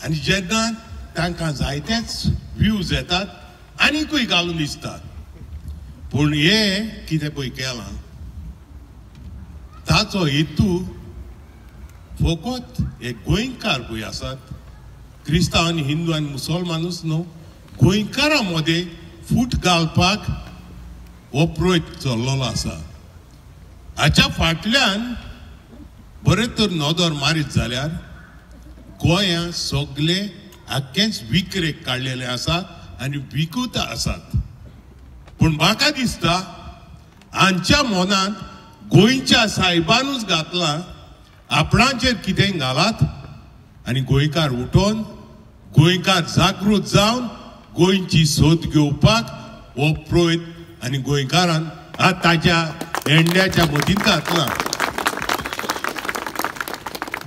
आनी जेन्ना तांकां जायतेच व्ह्यूज येतात आनीकूय घालून दिसतात. पूण हे कितें पळय केलां ताचो हेतू फकत हे गोंयकार पळय आसात, क्रिस्तांव आनी हिंदू आनी मुसलमानूच न्हू, गोंयकारां मदें फूट घालपाक हो प्रयत्न चल्लोलो आसा. हाच्या फाटल्यान बरें तर नदर मारीत जाल्यार गोंयां सगळे आख्खेंच विक्रेक काडलेले आसात आनी विकूत आसात. पूण म्हाका दिसता हांच्या मनांत गोंयच्या साहेबानूच घातलां आपणाचेर कितेंय घालात आनी गोंयकार उठोवन गोंयकार जागृत जावन गोंयची सोद घेवपाक हो प्रयत्न आनी गोंयकारान आज ताच्या एंड्याच्या मदींत घातलां.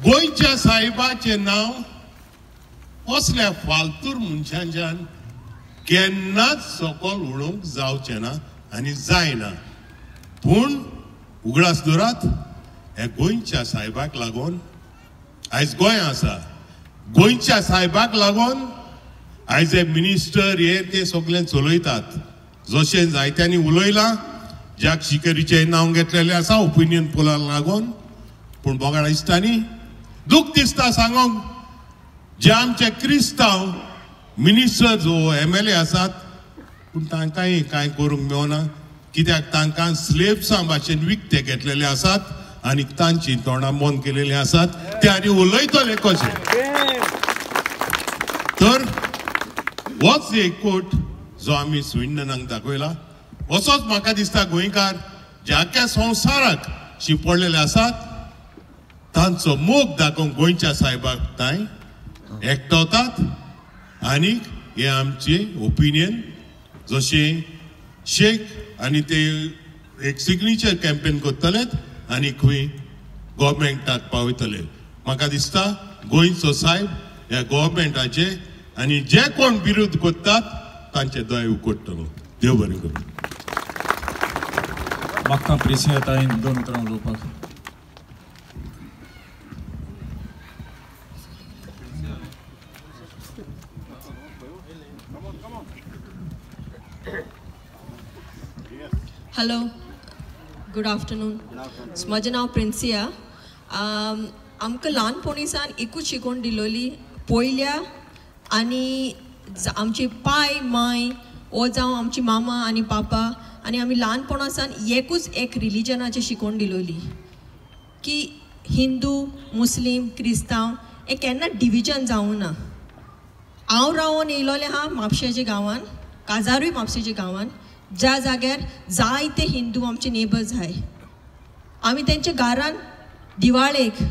गोंयच्या साहेबाचें नांव असल्या फालतूर मनशांच्यान केन्नाच सकल उडोवंक जावचें ना आनी जायना. पूण उगडास दवरात, हे गोंयच्या साहेबाक लागून आयज गोंय आसा. गोंयच्या साहेबाक लागून आयज हे मिनिस्टर हे ते सगळे चलयतात. जशें जायत्यांनी उलयलां, ज्याक शिकेरीचें नांव घेतलेलें आसा ओपिनियन पोलाक लागून. पूण बोगाड दिसतानी दूख दिसता सांगोंक, जे आमचे क्रिस्तांव मिनिस्टर जो MLA आसात पूण तांकांय कांय करूंक मेळना. कित्याक तांकां स्लेब्सां भाशेन विकते घेतलेले आसात आनी तांची तोंडां बंद केलेली आसात. ते आनी उलयतले कशे. तर होच एक कोट जो आमी स्विंडनाक दाखयला. असोच म्हाका दिसता गोंयकार जे आख्या संवसाराक शिंपडलेले आसात तांचो मोग दाखोवंक गोंयच्या साहेबाक तांय एकठावतात. आनीक हे आमचे ओपिनियन जशें शेख आनी ते एक सिग्नेचर कॅम्पेन करतलेत आनी खंय गव्हर्मेंटाक पावयतले. म्हाका दिसता गोंयचो साहेब ह्या गव्हर्मेंटाचे आनी जे कोण विरोध करतात तांचे दोळे उकडटलो. देव बरें करूं. म्हाका प्रिसिया ताईन 2 उतरां उलोवपाक. Hello, good afternoon. म्हजें नांव प्रिन्सिया. आमकां ल्हानपणीसान एकूच शिकोवन दिलोली, पयल्या आनी आमची पाय माय वो जावं आमची मामा आनी पापा आनी आमी ल्हानपणासान एकूच एक रिलिजनाचें शिकोवन दिलोली की हिंदू मुस्लीम क्रिस्तांव हे केन्ना डिविजन जावं ना. हांव रावोन येयलोलें आहा म्हापशेच्या गांवान, काजारूय म्हापशेच्या गांवान, ज्या जाग्यार जायते हिंदू आमचे नेबर्स आहाय. आमी तेंच्या घरान दिवाळेक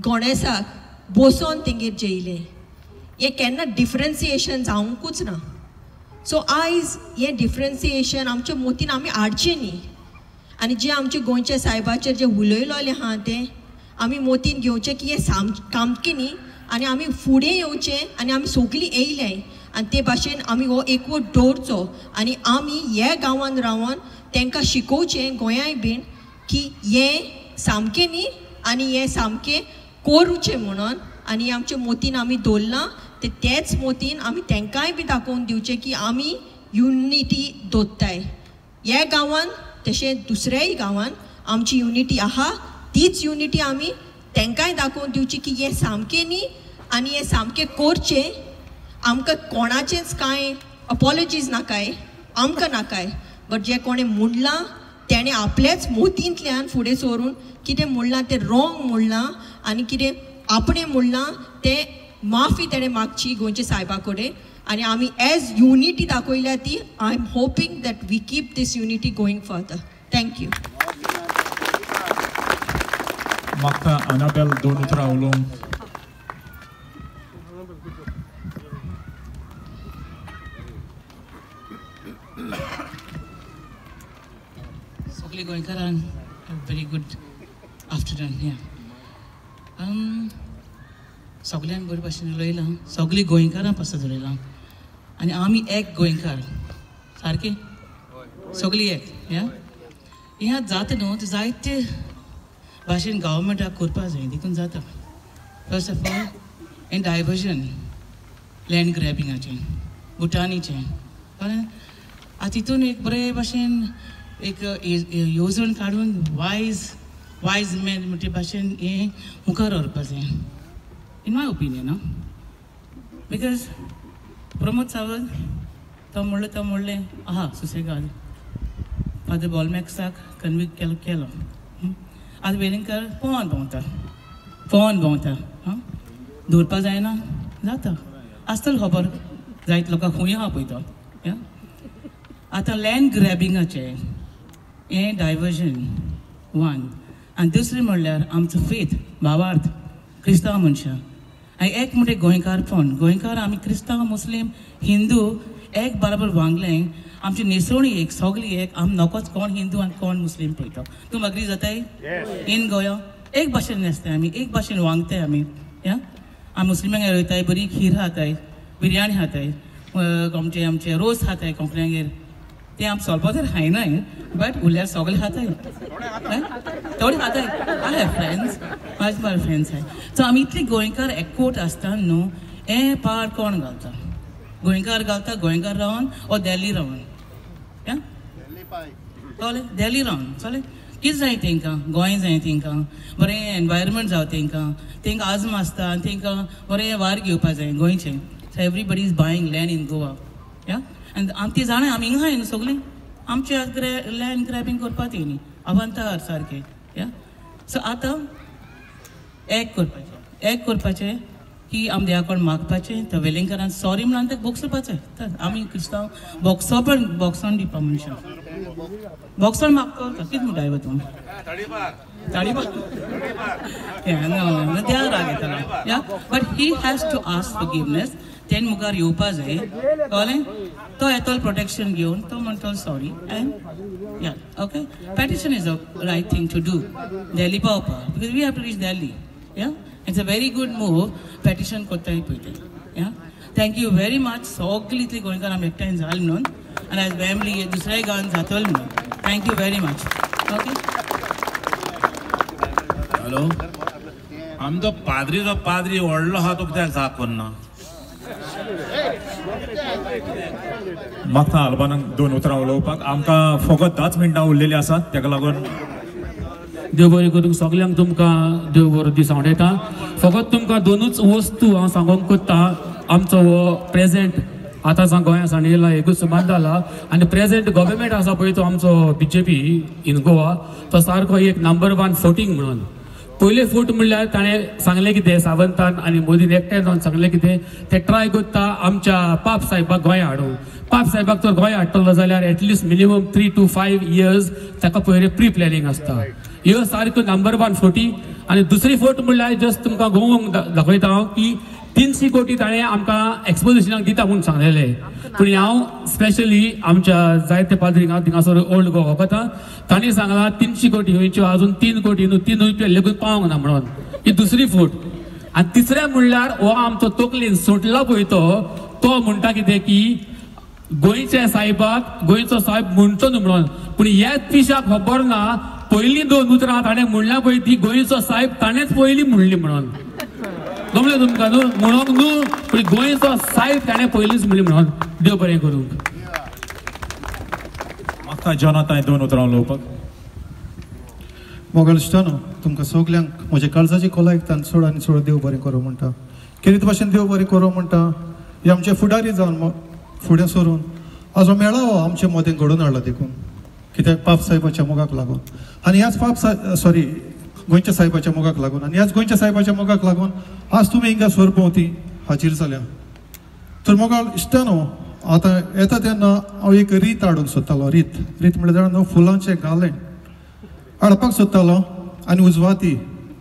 गणेशाक बसोन तेंगेर जेयले. हे केन्ना डिफरन्सिएशन जावंकूच ना. सो आयज हे डिफरन्सिएशन आमच्या मोतीन आमी हाडचें न्ही. आनी जे आमचे गोंयच्या साहेबाचेर जे उलयलोले आहा ते आमी मोतीन घेवचें की हे सामकें न्ही. आनी आमी फुडें येवचें आनी आमी सगळीं येयले आनी ते भाशेन आमी हो एकवट दवरचो आनी आमी ह्या गांवान रावन तांकां शिकोवचें गोंयाय बीन की हें सामकें न्ही आनी हें सामकें करूचें म्हणून. आनी आमच्या मोतीन आमी दवरलां तेच मोतीन आमी तांकांय बी दाखोवन दिवचें की आमी युनिटी दवरताय. ह्या गांवान तशें दुसऱ्याय गांवान आमची युनिटी आहा. तीच युनिटी आमी तांकांय दाखोवन दिवची की हें सामकें न्ही आनी हें सामकें करचें. आमकां कोणाचेंच कांय अपॉलॉजीज नाकाय, आमकां नाकाय. बट जें कोणें म्हणलां तेणें आपल्याच मोतींतल्यान फुडें सरून कितें म्हणलां तें रॉंग म्हणलां आनी कितें आपणें म्हणलां तें माफी तेणें मागची गोंयच्या साहेबा कडेन. आनी आमी एज युनिटी दाखयल्या ती. I am hoping that we keep this unity going further. Thank you. म्हाका अनाबेल 2 उतरां उलोवंक. सगळे गोंयकारांक व्हेरी गुड आफ्टरनून. सगळ्यांक बरे भाशेन उलयलां, सगळीं गोंयकारां पासत उलयलां आनी आमी एक गोंयकार सारकें सगळीं एक. ह्या जाता न्हू ते जायते भाशेन गव्हर्मेंटाक करपा जाय देखून जाता. फर्स्ट ऑफ ऑल हें डायवर्जन लँड ग्रॅबिंगाचें भुटानीचें कळ्ळें. आतां तितून एक बरे भाशेन एक येवजण काडून वायज मॅन म्हणटे भाशेन हें मुखार व्हरपा जाय in my opinion. Because Pramod Sawant तो म्हणलें आहा सुसेगाद फादर बॉलमॅक्साक कन्विक्ट केलो आतां वेलिंगकर पोवन भोंवता दवरपा जायना जाता आसतलो खबर जायत लोकांक खूंय आहा पळय तो आतां लँड ग्रॅबिंगाचें हें डायवर्जन वन आनी दुसरें म्हणल्यार आमचो फेथ भावार्थ क्रिस्तांव मनशां आनी एक म्हणटा गोंयकार आमी क्रिस्तांव मुस्लीम हिंदू एक बराबर वांगले आमची न्हेसवणी एक सगळी एक आम नकोच कोण हिंदू आनी कोण मुस्लीम पळयता तूं अग्री जाताय इन गोंया एक भाशेन न्हेसताय आमी एक भाशेन वागताय आमी आमी मुस्लिमांगेर वयताय बरी खीर खाताय बिरयाणी खाताय आमचे रोस खाताय कोंकण्यांगेर ते आम सोलपा तर खायनाय बट उरल्यार सगळे खाताय थोडे खाताय आय हॅव फ्रेंड्स म्हाजे फ्रेंड्स आहाय सो आमी इतले गोंयकार एकवट आसतना न्हू हे पार कोण घालता गोंयकार घालता गोंयकार रावन ओ दिल्ली रावन चले दिल्ली रावन चले कितें जाय तांकां गोंय जाय तांकां बरें एनवायरमेंट जावं तांकां आजम आसता आनी तांकां बरें वार घेवपा जाय गोंयचें so everybody is buying land in Goa आनी आमी ती जाणां आमी हिंगा हाय न्हू सगळीं आमचे लँड ग्रॅबिंग करपा ती न्ही अवंतार सारकें सो आतां एक करपाचें की आमी देवा कोण मागपाचें तो वेलिंगकरान सॉरी म्हणून तें बोक्सपाचें तर आमी क्रिस्तांव बॉक्सान दिवपा मनशां बॉक्सान मागता कितें म्हणटाय तूं त्या राग येतालो but he has to ask forgiveness तेन मुखार येवपा जाय कळ्ळें तो येतलो प्रोटेक्शन घेवन तो म्हणटलो सॉरी एंड या okay petition is a right thing to do Delhi पावपाक because we have to reach Delhi it's a very good move petition कोत्ताय पळय थँक यू व्हेरी मच सगळीं इतली गोंयकार आमी एकठांय जाली म्हणून आनी आयज फॅमिली दुसऱ्याय गांवांत जातलो म्हणून thank you very much okay hello आमचो पाद्री व्हडलो आहा तो कित्याक जाग करना मागता आल्बानाक 2 उतरां उलोवपाक आमकां फकत 10 मिनटां उरलेलीं आसात तेका लागून देव बरें करूंक सगल्यांक तुमकां देव बरो दीस आवडटा फकत तुमकां 2च वस्तू हांव सांगूंक कोत्ता आमचो हो प्रेजेंट आतां सा गोंया सावन येयला एकूच बंद जाला आनी प्रेजेंट गव्हर्मेंट आसा पळय तो आमचो BJP इन गोवा तो सारको एक नंबर 1 फोटींग म्हणून पयले फूट म्हणल्यार ताणें सांगलें कितें सावंतान आनी मोदीन एकठांय जावन सांगलें कितें ते ट्राय करता आमच्या पाप साहेबाक गोंया हाडूंक पाप साहेबाक जर गोंया हाडटलो जाल्यार एटलिस्ट मिनिमम 3 to 5 years ताका पयलें प्री प्लॅनिंग आसता ह्यो सारको नंबर 1 फोटी आनी दुसरी फोट म्हणल्यार जस्ट तुमकां गोवंक दाखयता हांव की 300 कोटी ताणें आमकां एक्सपोजिशनाक दिता म्हणून सांगलेलें पूण हांव स्पेशली आमच्या जायते पाद्रीक हांव थिंगासर ओल्ड गोवा वता तांणी सांगलां 300 कोटी खंयच्यो अजून 3 कोटी न्हू 3 रुपया लेगून पावंक ना म्हणून ही दुसरी फोट आनी तिसरें म्हणल्यार हो आमचो तकलेन सुटला पळय तो म्हणटा कितें की गोंयच्या साहेबाक गोंयचो साहेब म्हणचो न्हू म्हणून पूण ह्याच पिशाक खबर ना पयलीं 2 उतरां ताणें म्हणल्या पळय ती गोंयचो साहेब ताणेंच पयलीं म्हणली म्हणून गमलें तुमकां न्हू म्हणूंक न्हू पूण गोंयचो साहेब ताणें पयलींच म्हणली म्हणून देव बरें करूंक म्हाका जॉनातान 2 उतरां उलोवपाक मोगलस्टानो तुमकां सगल्यांक म्हज्या काळजाची कोलायकतान चड आनी चड देव बरें करूं म्हणटा कितें भाशेन देव बरें करूं म्हणटा हे आमचे फुडारी जावन फुडें सरून हाजो मेळावो आमचे मदें घडोवन हाडला देखून कित्याक पाप साहेबाच्या मोगाक लागून आनी ह्याच गोंयच्या साहेबाच्या मोगाक लागून आनी ह्याच गोंयच्या साहेबाच्या मोगाक लागून आज तुमी हिंगा सोरभोंवती हाजीर जाल्या तर मोगाळ इश्टानो आतां येता तेन्ना हांव एक रीत हाडूंक सोदतालो रीत म्हणल्यार न्हू फुलांचे गाले हाडपाक सोदतालो आनी उजवाती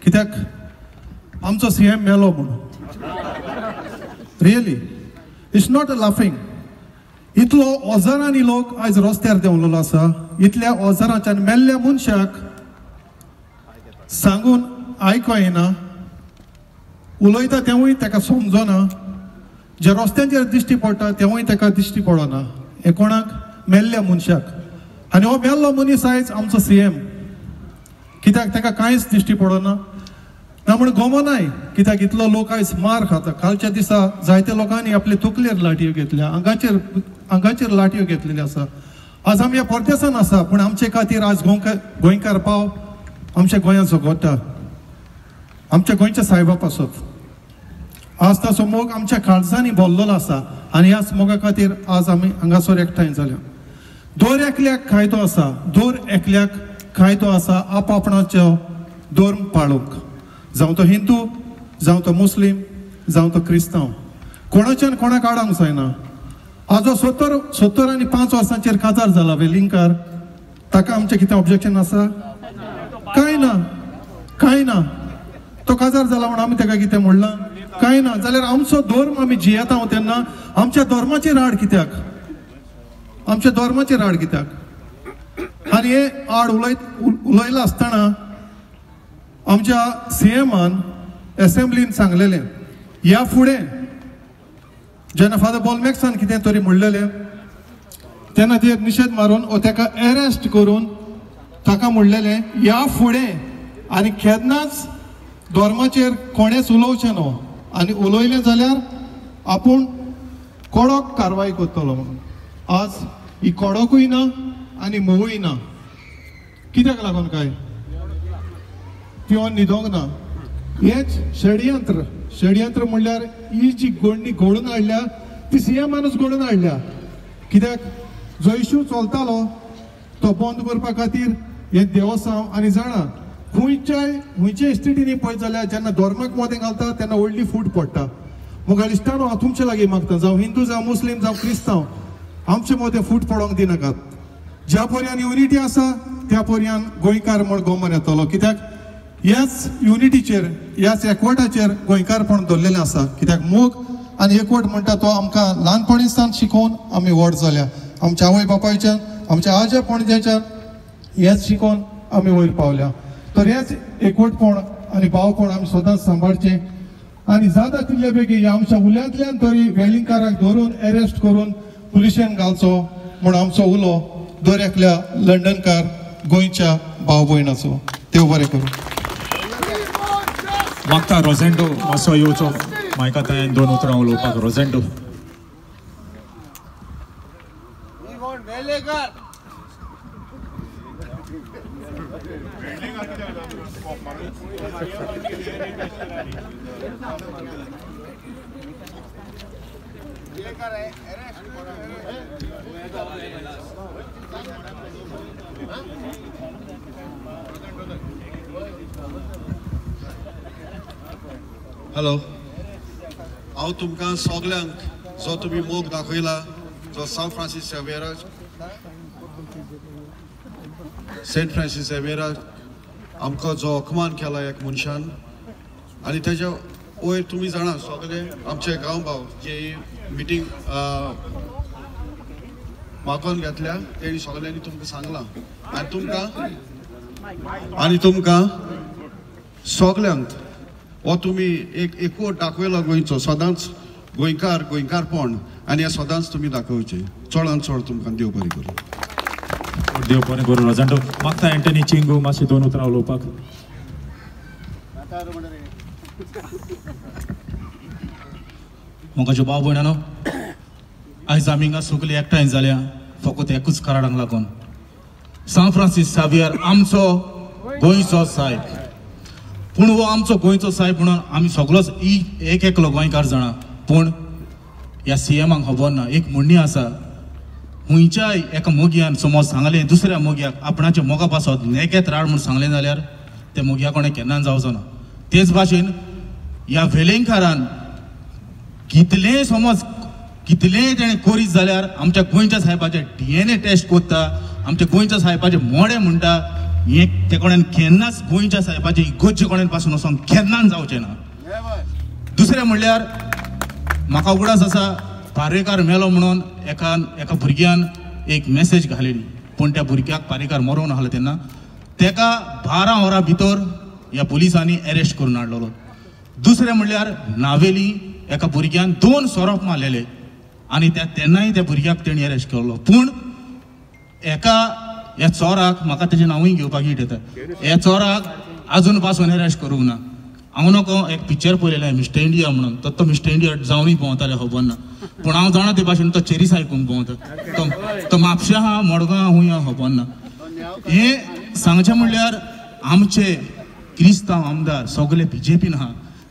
कित्याक आमचो CM मेलो म्हणून really it's not a laughing इतलो ओजारांनी लोक आयज रस्त्यार देंवलेलो आसा इतल्या ओजारांच्यान मेल्ल्या मनशाक सांगून आयको येना उलयता तेवूय ताका समजना जे रस्त्यांचेर दिश्टी पडटा तेवूय ताका दिश्टी पडना हे कोणाक मेल्ल्या मनशाक आनी हो मेल्लो मनीस आयज आमचो CM कित्याक ताका कांयच दिश्टी पडना ना म्हण गमनाय कित्याक इतलो लोक आयज मार खाता कालच्या दिसा जायत्या लोकांनी आपले तकलेर लाटयो घेतल्या आंगाचेर लाटयो घेतलेल्यो आसा आज आमी ह्या परदेसान आसा पूण आमचे खातीर आज गोंयकार पाव आमच्या गोंयांत जगोता आमच्या गोंयच्या साहेबा पासत आज ताचो मोग आमच्या काळजांनी भरलेलो आसा आनी ह्याच मोगा खातीर आज आमी हांगासर एकठांय जाल्या. दर एकल्याक कायदो आसा, दर एकल्याक कायदो आसा आपआपणाचो धर्म पाळूंक, जावं तो हिंदू, जावं तो मुस्लीम, जावं तो क्रिस्तांव. कोणाच्यान कोणाक आडावंक जायना. आजो 70 आनी 5 वर्सांचेर काजार जाला वेलिंगकार, ताका आमचें कितें ऑब्जेक्शन आसा? कांय ना, कांय ना. तो काजार जाला म्हणून आमी ताका कितें म्हणलां? कांय ना. जाल्यार आमचो धर्म आमी जियेता तेन्ना आमच्या धर्माचेर आड कित्याक? आमच्या धर्माचेर आड कित्याक? आनी हे आड उलयला आसतना आमच्या सीएमान असेंब्लीन सांगलेलें, ह्या फुडें जेन्ना फादर बॉलमॅक्सान कितें तरी म्हणलेलें तेन्ना ते निशेध मारून वा ताका अरेस्ट करून ताका म्हणलेलें ह्या फुडें आनी केन्नाच धर्माचेर कोणेच उलोवचें न्हू, आनी उलयलें जाल्यार आपूण कडक कारवाय करतलो म्हणून. आज ही कडकूय ना आनी मोवूय ना. कित्याक लागून काय? पिवन न्हिदोंक ना. हेच षडयंत्र म्हणल्यार ही जी गोडणी घडून हाडल्या ती सीएमानूच घडून हाडल्या. कित्याक जो इश्यू चलतालो तो बंद करपा खातीर हे देवस्थान आनी जाणा खंयच्या इस्टेटींनी पळयत जाल्यार जेन्ना धर्माक मदें घालता तेन्ना व्हडली फूट पडटा. मुगालिस्तानो हांव तुमचे लागीं मागता, जावं हिंदू जावं मुस्लीम जावं क्रिस्तांव, आमचे मदें फूट पडोंक दिनाकात. ज्या पर्यान युनिटी आसा त्या पर्यान गोंयकार म्हूण गोमोन येतलो. कित्याक ह्याच युनिटीचेर, ह्याच एकवटाचेर गोंयकारपण दवरलेलें आसा. कित्याक मोग आनी एकवट म्हणटा तो आमकां ल्हानपणीसान शिकोवन आमी व्हड जाल्या. आमच्या आवय बापायच्यान, आमच्या आज्या पणज्याच्यान हेच शिकोवन आमी वयर पावल्या. तर हेच एकवटपण आनी भावपण आमी सदांच सांबाळचें आनी जाता तितले बेगीन आमच्या उल्यांतल्यान तरी वेलिंगकाराक धरून अरेस्ट करून पुलिशेन घालचो म्हूण आमचो उलो दर एकल्या लंडनकार गोंयच्या भाव भयणाचो. देव बरें करूं. मागता रोझेंडो मातसो येवचो मायकांत हांवें 2 उतरां उलोवपाक. रोझेंडो. हॅलो, हांव तुमकां सगल्यांक जो तुमी मोग दाखयला, जो सेंट फ्रांसीस झेवियराक आमकां जो अपमान केला एक मनशान, आनी तेज्या वयर तुमी जाणा सगळे आमचे गांव भाव जे मिटींग मागोवन घेतल्या तेणी सगळ्यांनी तुमकां सांगलां. आनी तुमकां सगल्यांक हो तुमी एक एकवट दाखयला गोंयचो, सदांच गोंयकारपण, आनी हे सदांच तुमी दाखोवचे. चडांत चड तुमकां देव बरें करूं. देव बरें करूं. रोझेंडो. मागता एंटनी चिंगू मातशें 2 उतरां उलोवपाक. मोगाच्यो भाव भयणांनो, आयज आमी हिंगा सगळीं एकठांय जाल्या फकत एकूच कारणा लागून. सान फ्रांसीस झेवियर आमचो गोंयचो साहेब, पूण हो आमचो गोंयचो साहेब म्हणून आमी सगळोच एक एकलो गोंयकार जाणा. पूण ह्या सीएमाक खबर ना. एक म्हणणी आसा, खंयच्याय एका मोगयान समज सांगलें दुसऱ्या मोगयाक आपणाच्या मोगा पासत नेकेत राड म्हूण सांगलें जाल्यार त्या मोगया कोणें केन्ना जावचो ना. तेच भाशेन ह्या वेलिंगकारान कितलेंय तेणें करीत जाल्यार आमच्या गोंयच्या साहेबाचे DNA टेस्ट कोत्ता, आमच्या गोंयच्या साहेबाचे मोडे म्हणटा. हें ते कोणेन केन्नाच गोंयच्या साहेबाचे इगोज्जे कोणेन पासून वचोन केन्नाच जावचें ना. दुसरें म्हणल्यार म्हाका उगडास आसा, पारेकार मेलो म्हणून एका भुरग्यान एक मेसेज घालेली, पूण त्या भुरग्याक पारेकार मरोवन आसलो तेन्ना तेका 12 वरां भितर ह्या पुलिसांनी अरेस्ट करून हाडलेलो. दुसरें म्हणल्यार नावेली एका भुरग्यान 2 सोरोप मारलेले आनी तेन्नाय त्या भुरग्याक तेणी अरेस्ट केल्लो. पूण ह्या चोराक, म्हाका तेजें नांवूय घेवपाक येता, ह्या चोराक आजून पासून अरेस्ट करूंक ना. हांव नको एक पिक्चर पळयलें मिस्टर इंडिया म्हणून, तो मिस्टर इंडिया जावनूय भोंवताले खबर ना. पूण हांव जाणा ते भाशेन तो चेरीस आयकून भोंवता. तो म्हापशा आहा, मडगांव खूंय आहा खबर ना. हें सांगचें म्हणल्यार आमचे क्रिस्तांव आमदार सगळे BJPन आहा,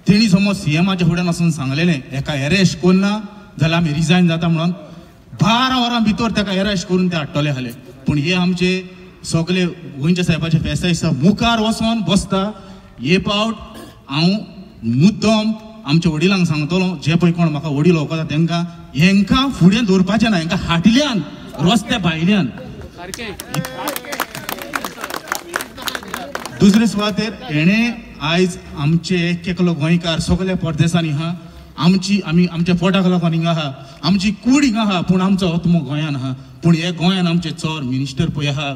तेणी समज सीएमाच्या फुड्यान वचून सांगलेलें एका अरेस्ट कोन्ना जाल्यार आमी रिजायन जाता म्हणून 12 वरां भितर ताका अरेस्ट करून ते हाडटले हाले. पूण हे आमचे सगळे गोंयच्या साहेबाचे फेस्त दिसता मुखार वचोन बसता. हे पावट हांव मुद्दम आमच्या वडिलांक सांगतलो जे पळय कोण म्हाका वडील वळखता तांकां हेंकां फुडें दवरपाचें ना, हेंकां हाटल्यान रस्त्या भायल्यान. दुसरे सुवातेर हेणे आयज आमचे एक एकलो गोंयकार सगळ्या परदेसांनी आहा. आमी आमच्या पोटाक लागून हिंगा आहा, आमची कूड हिंगा आहा, पूण आमचो आत्मो गोंयान आहा. पूण हे गोंयान आमचे चोर मिनिस्टर पळय आहा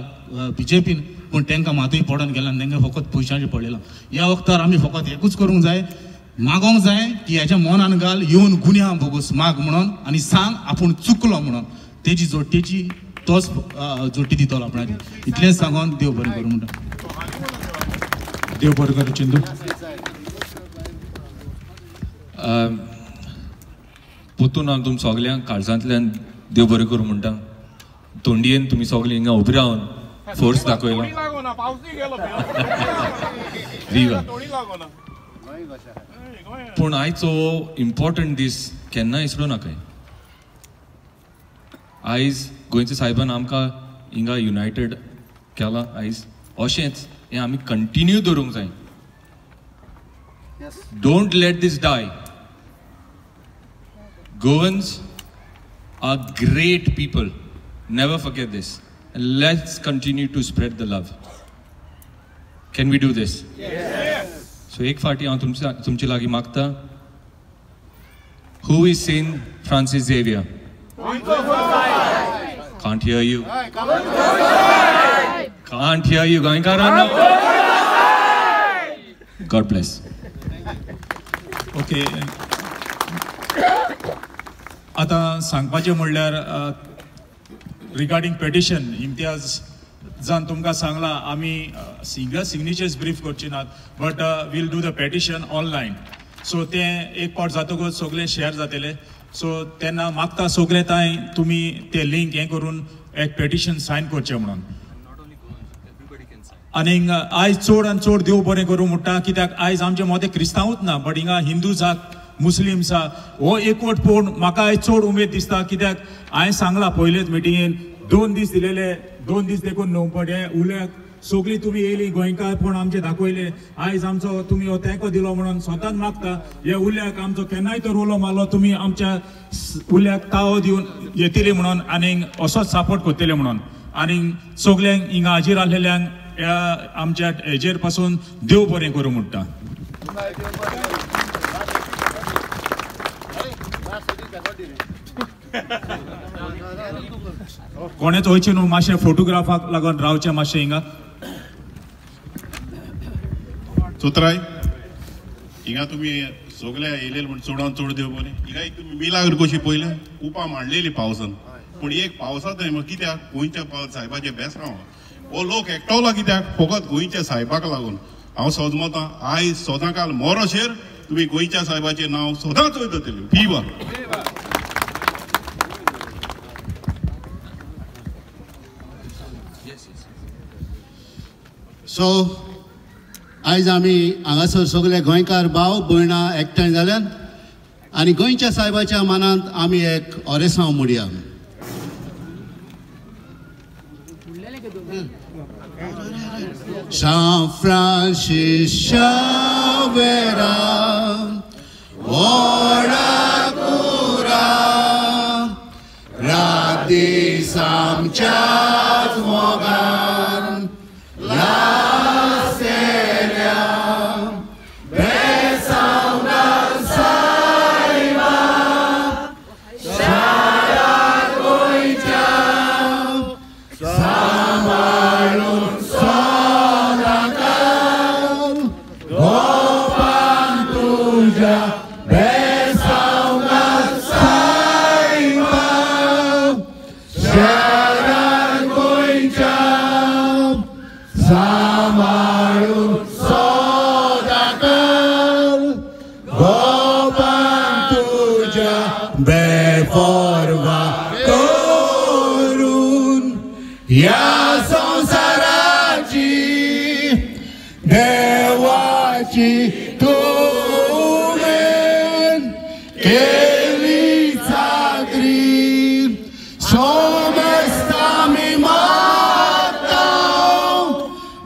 बीजेपीन, पूण तांकां मातूय पडोन गेला आनी तांकां फकत पयशांचें पडलेलां. ह्या वक्तार आमी फकत एकूच करूंक जाय, मागोंक जाय की हेच्या मनान घाल येवन गुन्यांव बोगूस माग म्हणून आनी सांग आपूण चुकलो म्हणून. तेजी जोडटेची तोच जोडटी दितलो आपणाची. इतलेंच सांगून देव बरें करूं म्हणटा. देव बरें करूं चिंदू. पोतून हांव तुम सगल्यांक काळजांतल्यान देव बरें करूं म्हणटा. तोंडयेन तुमी सगळे हिंगा उबे रावन फोर्स दाखयलो. पूण आयचो इम्पॉर्टंट दीस केन्ना इसरूं नाकाय. आयज गोंयच्या साहेबान आमकां हिंगा युनायटेड केलां. आयज अशेंच हें आमी कंटिन्यू दवरूंक जाय. Don't let this die. Goans are great people. Never forget this. And let's continue to spread the love. Can we do this? Yes. So एक फाटी हांव तुमचे लागीं मागता. Who is Saint Francis Xavier? Can't hear you. Can't hear you. गोंयकारांनो. God bless. Okay. आता सांगपाचें म्हणल्यार regarding petition Imtiaz जान तुमकां सांगला आमी सिग्नेचर्स ब्रीफ करचे नात, but we'll do the petition online. So तें एक पावट जातकच सगळें शेअर जातलें. सो तेन्ना मागता सगळे तांय तुमी तें लिंक हें करून एक पेटिशन सायन करचें म्हणून. आनीक आयज चड आनी चड देव बरें करूं म्हणटा, कित्याक आयज आमचे मदें क्रिस्तांवूच ना, बट हिंगा हिंदूज आहा, मुस्लिम्स आहा. हो एकवट पळोवन म्हाका आयज चड उमेद दिसता, कित्याक हांवें सांगलां पयलेच मिटिंगेन 2 दीस दिलेले, 2 दीस देखून न्हवपट हे उल्याक सगळीं तुमी येयली गोंयकारपण आमचे दाखयले. आयज आमचो तुमी हो तेंको दिलो म्हणून स्वताच मागता हे उल्याक आमचो केन्नाय तर उलो मारलो तुमी आमच्या उल्याक तावो दिवन येतले म्हणून आनीक असोच सपोर्ट करतले म्हणून. आनीक सगल्यांक हिंगा हाजीर आसलेल्यांक आमच्या हेजेर पासून देव बरें करूं म्हणटा. कोणेच वयचे न्हू, मातशें फोटोग्राफाक लागून रावचें मातशें हिंगा. चोत्राय हिंगा तुमी सगळे येयलेले म्हण चडान चड देव बरें. हिंगा एक तुमी मिलाग्र कशी पयलें उपां मांडलेली पावसान, पूण एक पावसांत कित्याक गोंयच्या साहेबाचे बेसरांव हो लोक एकटवला कित्याक फकत गोंयच्या साहेबाक लागून. हांव सोजमतां आयज सोदांकाल मोरोशेर तुमी गोंयच्या साहेबाचें नांव सदांच वयतलें. फिवा सो आयज आमी हांगासर सगळे गोंयकार भाव भयणां एकठांय जाल्यात आनी गोंयच्या साहेबाच्या मानांत आमी एक ओरेसांव म्हणया. San Francisco Xaviera, ora cura, radis amchas mogan, la seria, besaungan saiba, sharat goicham, samarun या संसाराची देवाची तू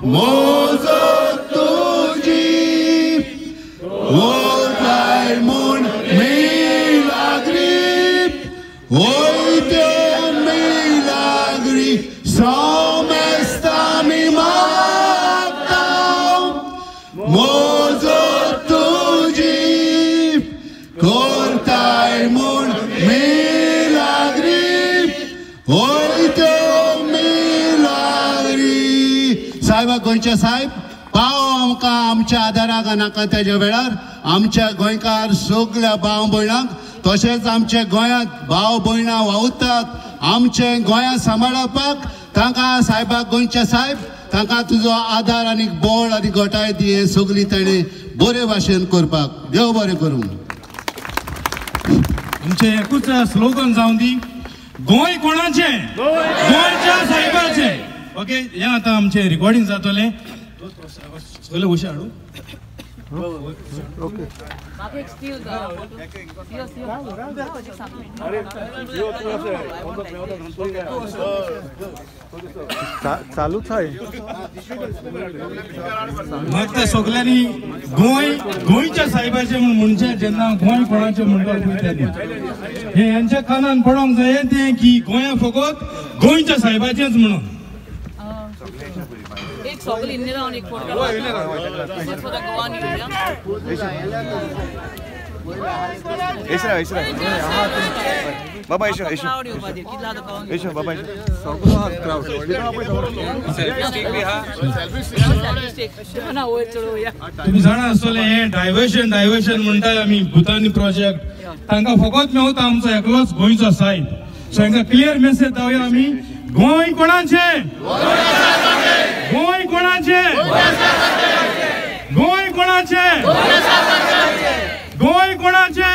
मोजत तुझी ओळखाय म्हूण मिलाग्री ओयते मिलाग्री सोमेस्तामी मागता मोजत तुझी करताय म्हूण मिलाग्री ओयते साहेबा गोंयचे साहेब पाव आमकां आमच्या आदाराक नाका तेज्या वेळार आमच्या गोंयकार सगळ्या भाव भयणांक तशेंच आमच्या गोंयांत भाव भयणां वावुरतात आमचे गोंया सांबाळपाक तांकां साहेबाक गोंयचे साहेब तांकां तुजो आदार आनी बळ आनी घटाय दी हे सगळी ताणें बरे भाशेन करपाक देव बरें करूं. आमचे एकूच स्लोगन जावन दी गोंय कोणाचें गोंयच्या साहेबाचें. ओके हे आता आमचे रिकॉर्डिंग जातले सगळे उशे हाडू ओके चालूच आहे मग त्या सगळ्यांनी गोंयच्या साहेबाचे म्हणजे जेन्ना गोंय कोणाचे म्हणटात हे यांच्या कानान पडोंक जाय ते की गोंया फकत गोंयच्या साहेबाचेच म्हणून एक सगळी इंडिया आणि एक फोटो बाबा तुम्ही जाणा आसतले हे डायवर्शन म्हणटाय आमी भुतानी प्रोजेक्ट तांकां फकत मेवता आमचो एकलोच गोंयचो साहेब. सो हांकां क्लियर मेसेज दिवया आमी गोंय कोणाचे गोंय कोणाचे गोंय कोणाचे गोंय कोणाचे